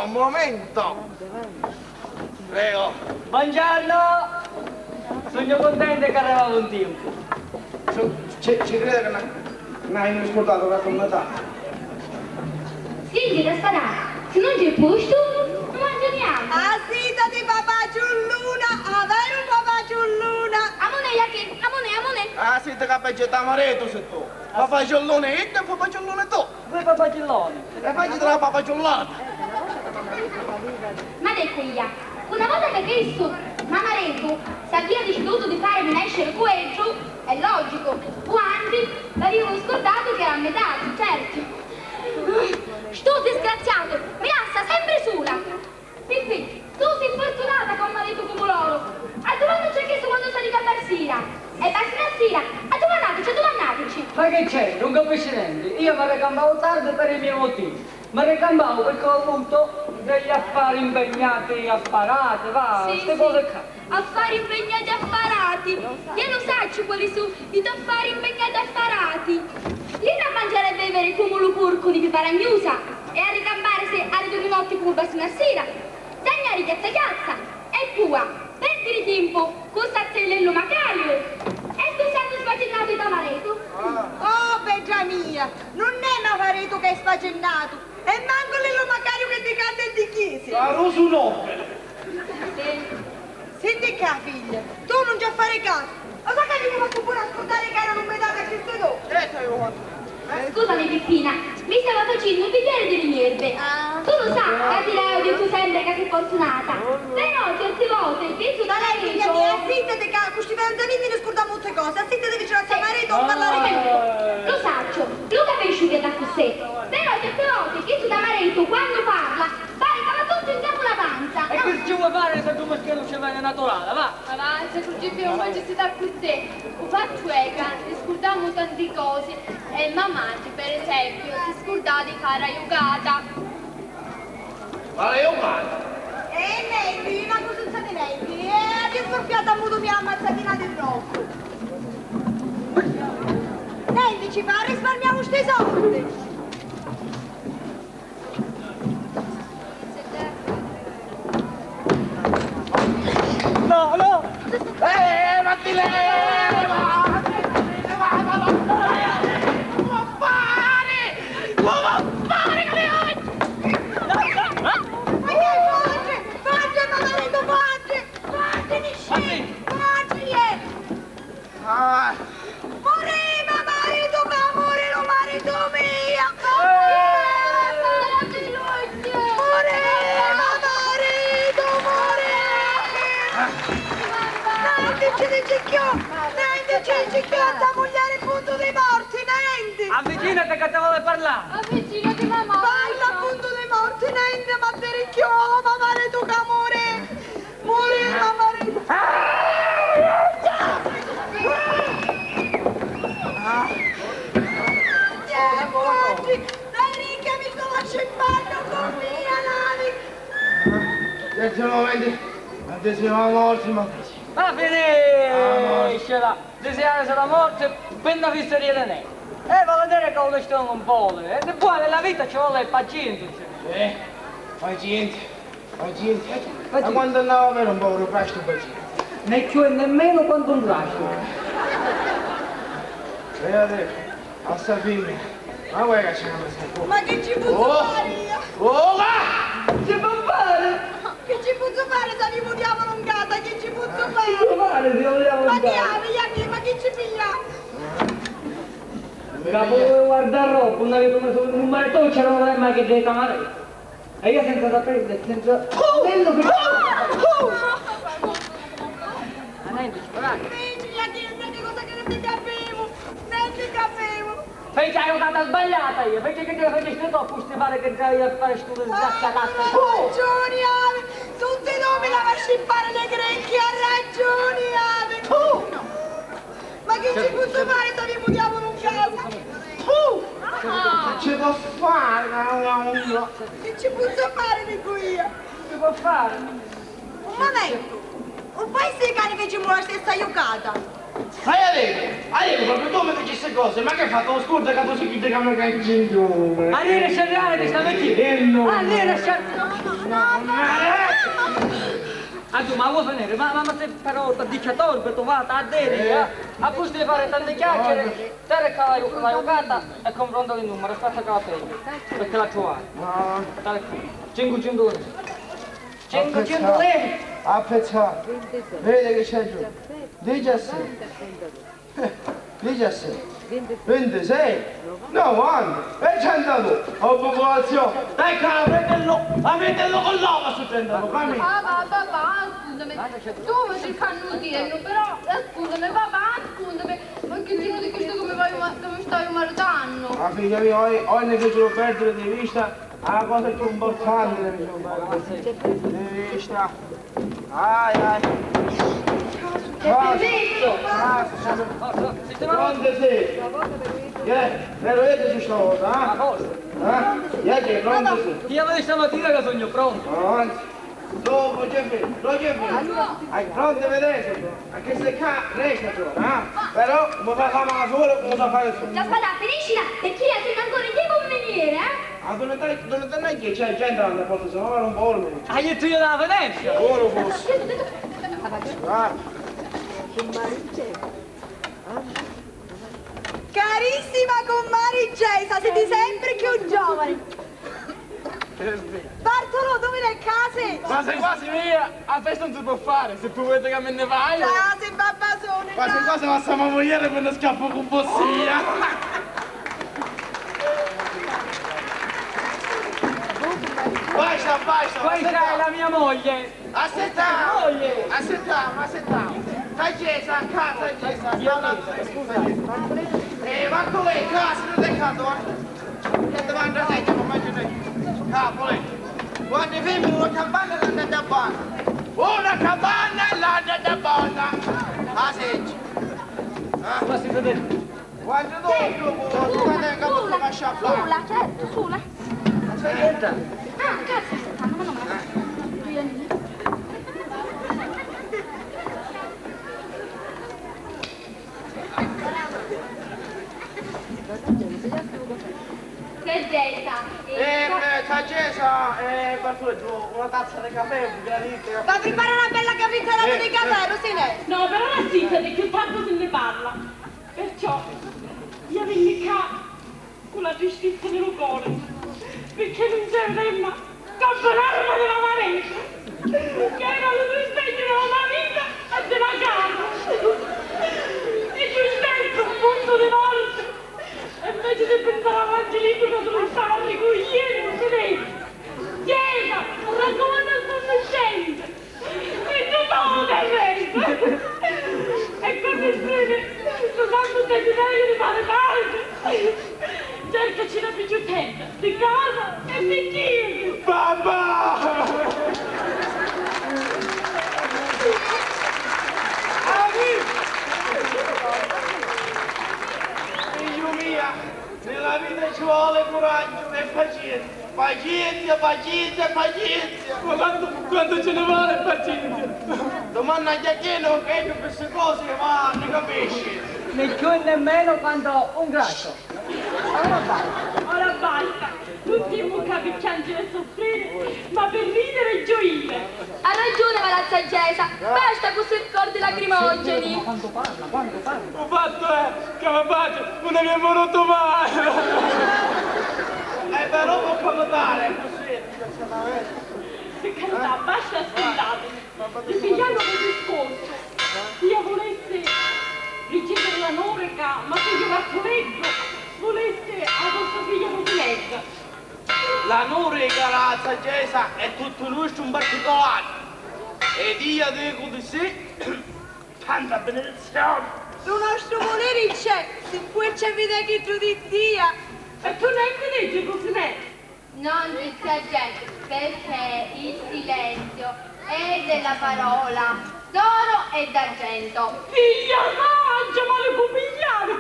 E: un momento, prego,
C: Buongiorno! Sono contento che arrivavo un tempo.
E: ci crede che non hai ascoltato la commentata?
I: Sì, da sparare. Se non c'è posto, non mangiamo.
H: Assitati papà Giulluna, avere un papà Giulluna.
I: Amone.
E: Ah, siete capace da mareto se tu. Papà Giullone, e te papà Giullone tu.
C: Due papagelloni.
E: E fai della papà Giullone.
I: Ma decuglia, una volta che questo mamaretto si avvia deciduto di farmi nascere questo, è logico, quanti l'avevo scordato che era a metà, certo. Sto disgraziato, mi lascia sempre sola. Pippi, tu sei fortunata con un marito come loro. A domani c'è chiesto quando sono arrivata a Sira. E basta una Sira, domandateci.
C: Ma che c'è? Non capisci niente. Io mi ricambavo tardi per i miei motivi. Mi ricambavo perché ho avuto degli affari impegnati, apparati, queste cose qua.
I: Affari impegnati affarati. Io lo saccio quali sono i tuoi affari impegnati affarati. Lì a mangiare e bevere come lo porco di piparagnusa e a ricambare se alle 2 notti come basta una sera. Zagnari chiazza è tua. Perdere tempo con stazzellello macario. E tu sei sfacenato di tamareto.
H: Oh, beggia mia, non è Navareto che è sfacennato, e manco l'ello Macario che ti canta e ti chiese.
E: La rosu no.
H: Senti qua, figlia, tu non ci fare caso. Lo sai che mi fatto pure ascoltare che erano un pedato a questo dopo?
I: Scusami Pippina, mi stava facendo un bicchiere di minerve. Tu lo sai, Gatileo dico sempre che sei fortunata. Però certe volte penso da lei
H: Figlia mia, zittete che questi verdanini ne scorda molte cose, zittete vicino a Samareto non parlare più.
I: Lo saccio, lo capisci che da così. Però certe volte penso da Maretto quando parla, ma tutto in capo la panza.
C: E che ci vuoi fare se tu perché non ci vai naturale, va?
I: Avanza, così abbiamo mangiato da così. Lo faccio ne scordiamo tante cose. E mamma, per esempio, si scorda di fare aiutata.
E: Vale io male.
H: Nendi, una cosa di Nendi. Ti è soffiata a muto mia ammazzatina del rocco. Nendi, ci fa risparmiamo sti soldi.
C: No, no!
E: Ma ti leva!
C: Avvicinati che te vuole parlare!
I: Avvicinati mamma!
H: Parla appunto dei morti, Nende, ma te ricchio, ma mare tu che amore! Muore, ma mare tu! Dai ricca, mi conosce in bagno con mia, Nani!
E: Certi momenti, adesiamo morti, ma...
C: Ma finiscela! Desiderare la morte per una fisseria di neve! Va a vedere che lo stiamo un po', e poi nella vita ci vuole pazienza.
E: Pazienza. Ma quando andavo a avere un povero presto pazienza?
C: Ne c'è nemmeno quando un lascio.
E: Vedete, a sta figlia, ma vuoi che ce ne sta?
H: Ma che ci posso fare io?
E: Oh, va!
C: Che può fare?
H: Che ci posso fare se mi mudiamo in casa? Che ci posso
C: Che
H: fare?
C: può fare se vogliamo
H: Ma che
C: andare?
H: ami, ma che ci piglia?
C: Capo, guarda roba, non avevo messo un maritone, c'erano le macchine dei camareri. E io senza sapere, senza... Bello che... Niente, guarda.
H: Vedi cosa che non ti capivo? Non ti capivo.
C: Fece hai una sbagliata io, fece che te la facessi troppo, sti pare che già io a fare studio sgazzatato.
H: Ha ragioni, Ave. Tutti i nomi la va a scippare le grecchie, ha ragioni, Ave. Ma che ci posso fare se mi mudiamo in casa?
E: Che ci può fare?
H: Che ci posso fare, dico io?
C: Che può fare?
H: Un momento. Un po' sti cani che ci muovono la stessa giocata.
E: Avevo proprio come che queste cose, ma che hai fatto? Scusa che tu si chiude come che in cintura.
C: Arriva a scerrare di stamattina. Arriva a scerrare. Anzi, ma vuoi venire? Ma se però per 18 ore trovate a dire, a posto di fare tante chiacchiere, te recava la giocata e confronto il numero, aspetta che la prendi, perché la trovate.
E: No.
C: Tale qui, 500 euro. 500 euro!
E: Aspetta, vedi che c'è giù. 17. 17. 26. 90. E 102. Oh, popolazione. Dai, cara, prendelo con l'uovo su 102, fammi.
I: Papà, scusami, tu faci il cannutiello, però, scusami, papà, scusami, ma che giro di questo come stai maritando?
E: Ma figlia mia, oggi ne fecero perdere di vista la cosa più importante ne fecero perdere di vista. Ai. Pronte sì. Ero io che ci sto, eh? Che pronte sì.
C: Io vedo stamattina che sogno pronto.
E: Avanti. Dopo Jeffrey, hai pronte vedete? Anche se qua resta però mi fa la mano sola come sa fare su.
I: Già sbagliato, finiscila, perché io sono ancora in tempo per venire,
E: Non è che c'è gente alla porta, se no non vuole.
C: Hai detto io dalla Venezia?
E: Ora forse.
H: Carissima comare Gesa, siete sempre più giovani. Bartolo, dove le case?
J: Ma sei quasi via, a festa non si può fare, se tu volete che me ne vai.
H: Ah, sei babbasone.
E: Quasi quasi passiamo a mogliere quando scappo con Bossia. Basta.
C: Questa è la mia moglie.
E: Aspettiamo. Stai Gesa, a casa Gesa. Scusa. Ma come? Casa, non è casa, che ti mangia te, che non mangia te. Capo, quando femmine una capanna e l'anda da buona. Una capanna e l'anda da buona. Ah, senti.
C: Ma si vede?
E: Quando tu quando è che posso lasciare fare?
I: Sulla, certo, sulla.
E: Aspetta.
I: Ah, cazzo, stanno, ma non Saggezza.
E: Saggezza, per giù, una tazza di caffè, un granito.
H: Va a preparare una bella caffettarata di caffè, Rosinè.
K: No, però la zitta di che tanto se ne parla. Perciò io venni qua con la giustizia del cuore, perché non c'era campanarma della maretta, che era lo rispetto della mia vita e della casa. E giustizia un punto di morte. E invece di pensare all'angelico che lo stava ricogliendo, vedete? Chiesa, racconta il conoscente, e tutto del resto. E come scrive, usando il desiderio di fare parte, cercaci la picciutella di casa e di chiesa.
E: Papà! Figlio mia, nella vita ci vuole coraggio e pazienza. Pazienza, pazienza, pazienza.
J: Ma quanto ce ne vuole pazienza?
E: Domanda a Giacchino che per queste cose ma ne capisci.
C: Né più e nemmeno quando un grasso.
K: Ora basta, tutti in bocca per piangere e soffrire, ma per ridere e gioire.
I: Ha ragione Palazza Gesa, basta con questi ricordi lacrimogeni.
C: Quando parla.
J: Il fatto è che mi faccio, non mi è venuto mai.
E: Però può capitare così.
K: Per carità, basta ascoltatemi. Il pigliano del discorso, io volesse ricevere la noreca, ma se io l'attoleggo, volesse a vostra figlia Rosinetta.
E: La noreca, la saggezza è tutto nostro un particolare. Ed io dico di sì, tanta benedizione.
H: Lo nostro volere c'è, se poi c'è vede che giudizia.
K: E tu neanche leggi Rosinetta?
I: Non ti saggezza, perché il silenzio è della parola d'oro e d'argento.
K: Figlia saggia, ma le può pigliare.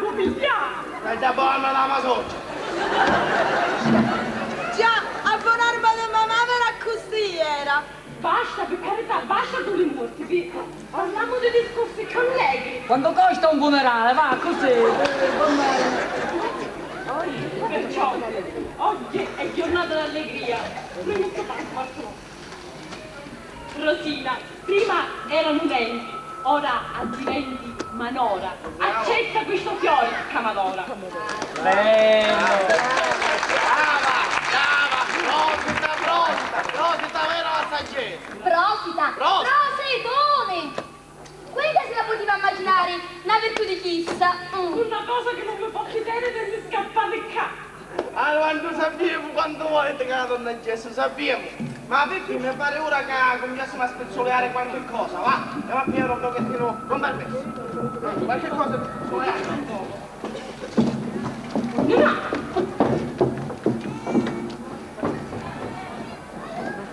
E: E da buona la masoccia.
H: Già, abbonarmi di mamma era così era.
K: Basta, per carità, basta con i morti, parliamo di discorsi colleghi.
C: Quanto costa un funerale? Va, così.
K: Perciò, oggi è giornata d'allegria. Prima sto passo. Rosina, prima erano udenti, ora addiventi manora. Accetta questo fiore, Camadora.
E: Brava, prosita, vera la saggezza.
I: Prosita, prosetone! Questa se la poteva immaginare, una virtù di chissà.
K: Una cosa che non mi può chiedere per mi scappare qua.
E: Allora, non sappiamo quanto volete che la donna Gesso, sappiamo. Ma perché mi pare ora che cominciassimo a spezzoleare qualche cosa, va? Andiamo a pigliare un pochettino con permesso. Qualche cosa per spezzoleare, un po'.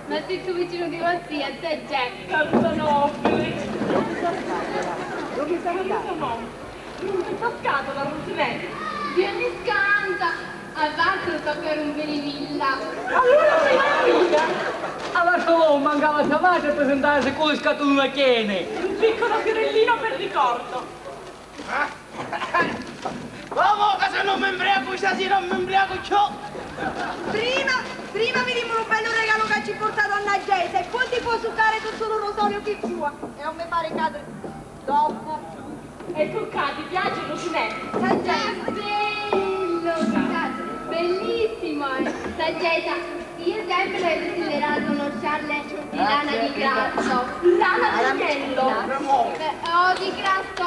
I: Ma sei tu vicino di Rossia, te c'è.
K: Canzonofili. Dove sta andando? Non ti fa scatola, Rosinetta.
I: Vieni scanta. Al varco tocca rompere in villa.
K: Allora sei la figlia.
C: Allora solo mancava capace a presentarsi con le scatole piene.
K: Un piccolo fiorellino per ricordo.
E: Uomo, che se non mi imbriaco stasera, non mi imbriaco ciò.
H: Prima mi dimmi un bello regalo che ci ha portato a Nagese e poi ti può succare tutto lo rosario che sua. E non mi pare cadere dopo.
K: E tu ti piace Rosinetta?
I: Saggezza, bello, bellissimo. Saggezza, io sempre ho desiderato unosciarle di lana di grasso.
K: Lana d'agnello?
I: O di grasso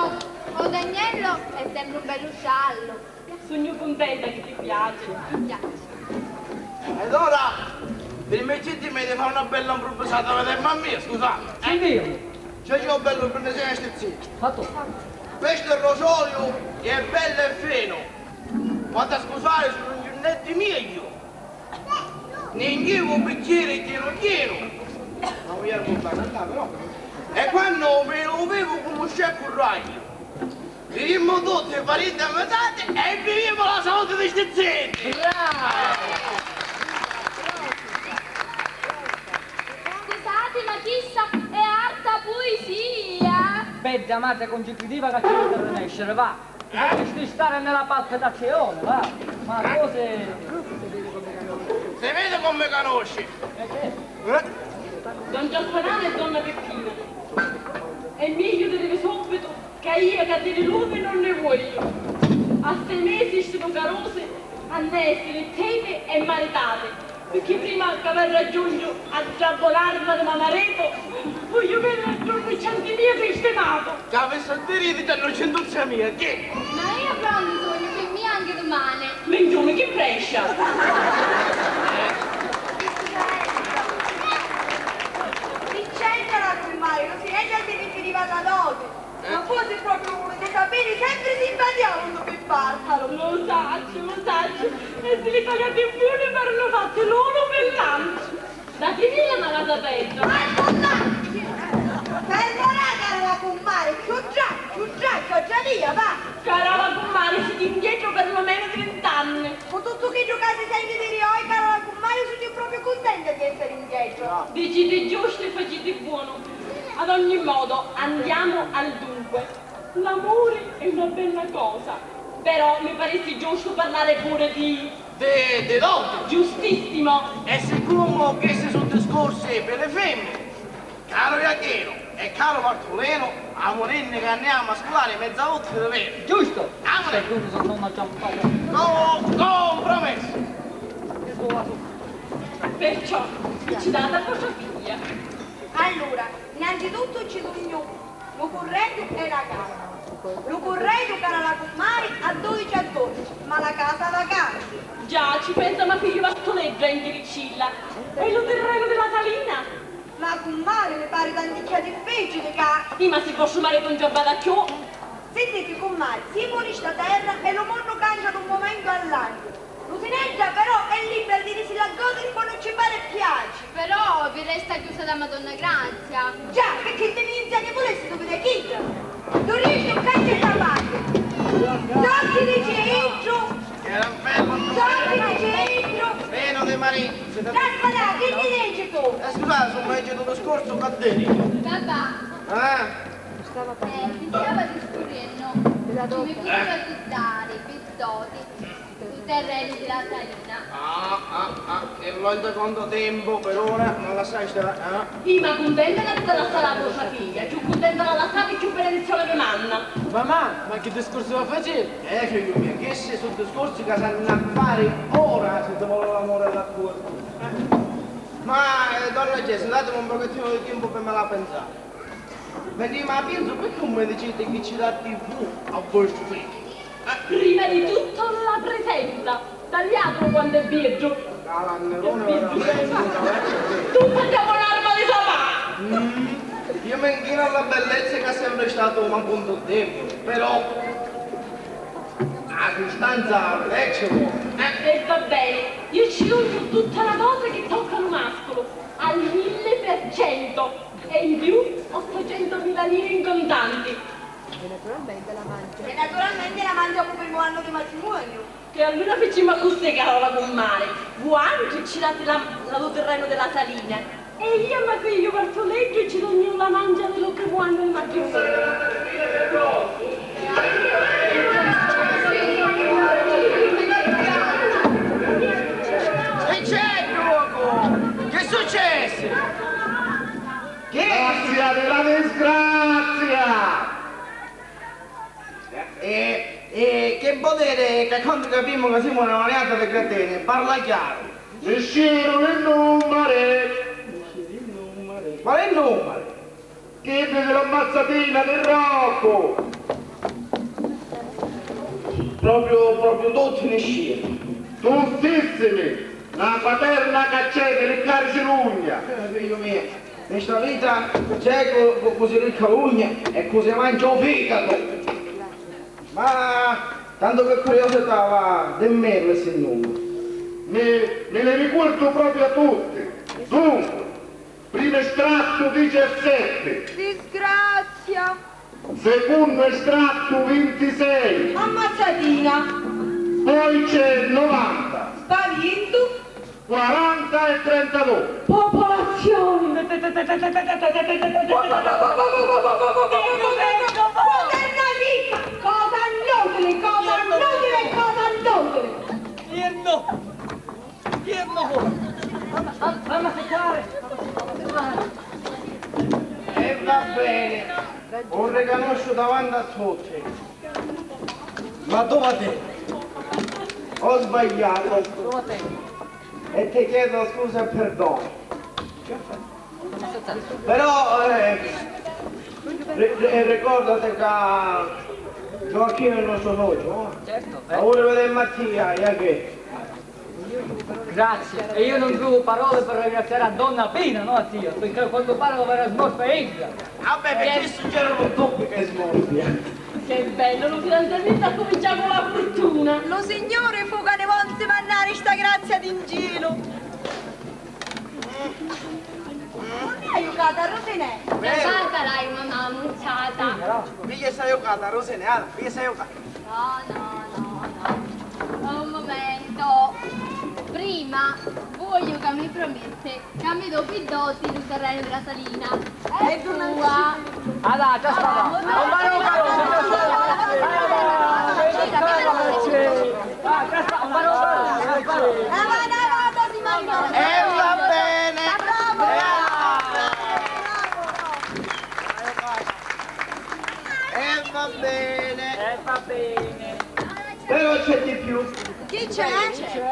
I: o d'agnello è sempre un bello sciallo.
K: Sogno contenta che ti piace.
I: Mi piace.
E: Ed ora, permettetemi di fare una bella improvvisata a vedere mamma, scusate.
C: Sentiamo.
E: C'è io bello per le stizzini.
C: Fatto.
E: Questo è il rosolio è bello e fino. Quanto a scusare sono gli unnetti miei io. Neanche un bicchiere pieno. Ma voglio raccontare però. E quando me lo bevo come scecco il raglio. Viviamo tutti parenti a metà e viviamo la salute di stizzini.
I: Scusate, ma chissà è alta poesia.
C: Beh, amata congiuntiva che ci vuole nascere, va. Di stare nella palpitazione, va. Ma cose...
E: Si vede come conosci.
K: Don Giaspanale e donna Peppina. È meglio di dire subito che io che di lume non ne voglio. A 6 mesi sono carose, a essere teme e maritate. Perché prima che mi raggiungo a giabbolarmi di marito, voglio vedere il centinaio sistemato.
E: Che avessi a dire di te non c'è induzia mia, che?
I: Ma io pronto sono per me anche domani.
K: Mengione che prescia.
H: Vincenzo la comare, così ella si riferiva la dote. Ma forse proprio uno dei saperi sempre si invadiavano per farlo.
K: Lo saccio. E se li pagate in più ne verranno fatti l'uno per l'altro. Da finire ma la sapete.
H: Fermo là, cara la comare, che ho già via, va!
K: Cara la comare, siete indietro per lo meno 30 anni.
H: Con tutto che giocate sempre di rioi, cara la comare, sono proprio contenta di essere indietro.
K: Decide giusto e facete buono. Ad ogni modo, andiamo al dunque. L'amore è una bella cosa, però mi paresse giusto parlare pure di...
E: De donne.
K: Giustissimo.
E: E siccome che si sono discorsi per le femmine, caro Iachino e caro Bartoleno, a morenne che andiamo a scolare mezza volta di vero.
C: Giusto?
E: Amore.
C: Se non facciamo parlare.
E: Compromesso.
K: Perciò, ci dà la vostra figlia.
H: Allora, innanzitutto ci sono lo corredo e la casa. Lo corredo, cara la comare, a 12 a 12, ma la casa vacante.
K: Già, ci pensa mia figlia Bartoleggia in Diricilla. E lo terreno della Salina?
H: La comare mi pare tanticchia difficile, ca.
K: Sì, ma si può sumare con giabbata più?
H: Sentite, comare, si pulisce la terra e lo mondo cangia da un momento all'altro. L'usineggia però è libera di dirsi la cosa che non ci pare piace.
I: Però vi resta chiusa da Madonna Grazia.
H: Già, perché tenizia che volessi dove chi? Non riesci a cacciare la parte. Giochi di centro.
E: Era fermo.
H: Giochi di centro.
E: Meno di marito.
H: Aspetta, che ti dici tu?
E: Scusate, sono leggiato lo scorso cadere.
I: Papà,
E: Eh?
I: mi stava discorrendo. Come puoi acquistare pizzoti sui terreni della Salina.
E: Che volta quanto tempo per ora non la sai stare,
K: Sì, ma contenta che te la sarà vostra figlia, più contenta la sta che più benedizione che manna.
J: Mamma, ma che discorso va facendo?
E: figlio mio, che se sono discorsi che sanno a fare ora se ti vuole l'amore alla tua. Ma, donna Gesù, datemi un pochettino di tempo per me la pensare. Perché ma penso perché non mi dicete che ci dà TV a vostro figlio?
K: Prima di tutto la presenza, tagliatelo quando è viaggio.
E: La nerone era
K: Tu facciamo un'arma di sapà.
E: Io mi inchino alla bellezza che è sempre stato un appunto tempo, però a distanza leccevo.
K: E va bene, io ci uso tutta la cosa che tocca il mascolo, al 1000%. E in più 800.000 lire in contanti.
H: E naturalmente la mangiamo per il primo anno di matrimonio.
K: Che allora facciamo così, carola comare. Vuoi ci date lo terreno della Salina? E io e mio figlio Bartoleggio ci dobbiamo la mangia dello primo anno di matrimonio.
E: Che c'è, gioco? Che è successo?
B: Grazia della disgrazia!
E: Che potere, che quando capimmo che siamo una maniata di cretini, parla chiaro.
B: Uscirono il numero!
E: Qual è il numero?
B: Chiede dell'ammazzatina del Rocco!
E: Proprio tutti ne sciano.
B: Tuttissimi! La paterna caccete le carcerugna!
E: Figlio mio. Questa vita c'è così ricca l'ugna e così mangia un fegato. Ma tanto che curiosità va, dimmi il numero.
B: Me ne ricordo proprio a tutti. Dunque, primo estratto 17,
H: Disgrazia.
B: secondo estratto 26,
H: Ammazzatina.
B: poi c'è 90,
H: Spavento.
B: 40 e 32.
K: Popolazione!
H: Cosa non le
C: mo? Chi è mo? Fammi aspettare.
E: E va bene, ho riconosciuto davanti a tutti.
C: Ma dove te?
E: Ho sbagliato. E ti chiedo scusa e perdono. Però ricordate che Gioacchino è il nostro socio, no?
C: Certo.
E: Ma vuole vedere Mattia, che?
C: Grazie. E io non trovo parole per ringraziare a donna Pina, no a Dio, perché quando parlo verrà smorfia Inga.
E: Vabbè, perché suggerono dubbi che smorfia.
K: Che bello, lo fidanzamento comincia con la fortuna.
H: Lo Signore fuga ne volse mannare sta grazia d'ingelo. Non mi hai aiutato a Rosinè?
I: Guardala, mamma mucciata.
E: Mi sei aiutata, Rosinè, mi sei aiutata.
I: No. Un momento. Prima voglio che mi promette che mi do più doti sul terreno della salina. È tua.
C: Allora, già sta. Non va
E: E va bene. E va bene. Però c'è di più.
H: Chi c'è?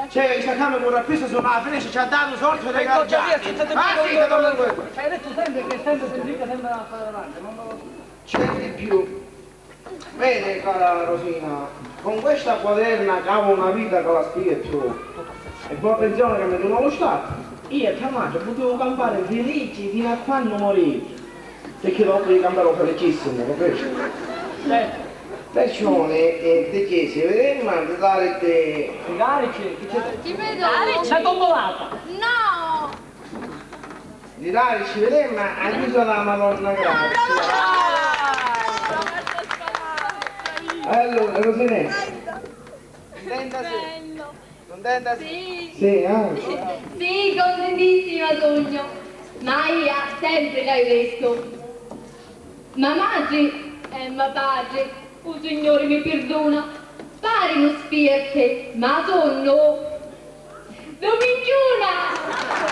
E: C'è Sacame con la pista sulla finestra, ci ha dato un sorto di gargiati. Ah sì, te lo dico.
C: Hai detto sempre che sempre si dica sempre a fare avanti.
E: C'è di più. Vede, cara Rosina, con questa quaderna cavo una vita con la spietto. E poi pensione che mi dono lo Stato. Io e Tamaggio potevo campare felici fino a quando morì. Perché dopo di campare felicissimo, capisci? Perciò ti chiesi, vedemmo di dare te...
I: Ti vedo.
C: Sei tombolata.
I: No.
E: Di dare ci vedemmo a chiuso la Madonna Grazia. Allora, Rosinè. Contenta sì? Contenta sì? Sì,
I: Sì, contentissima sogno. Ma io sempre l'hai detto. Ma madre ma padre, oh Signore mi perdona, pare non spierte, ma sonno. Domingiuna!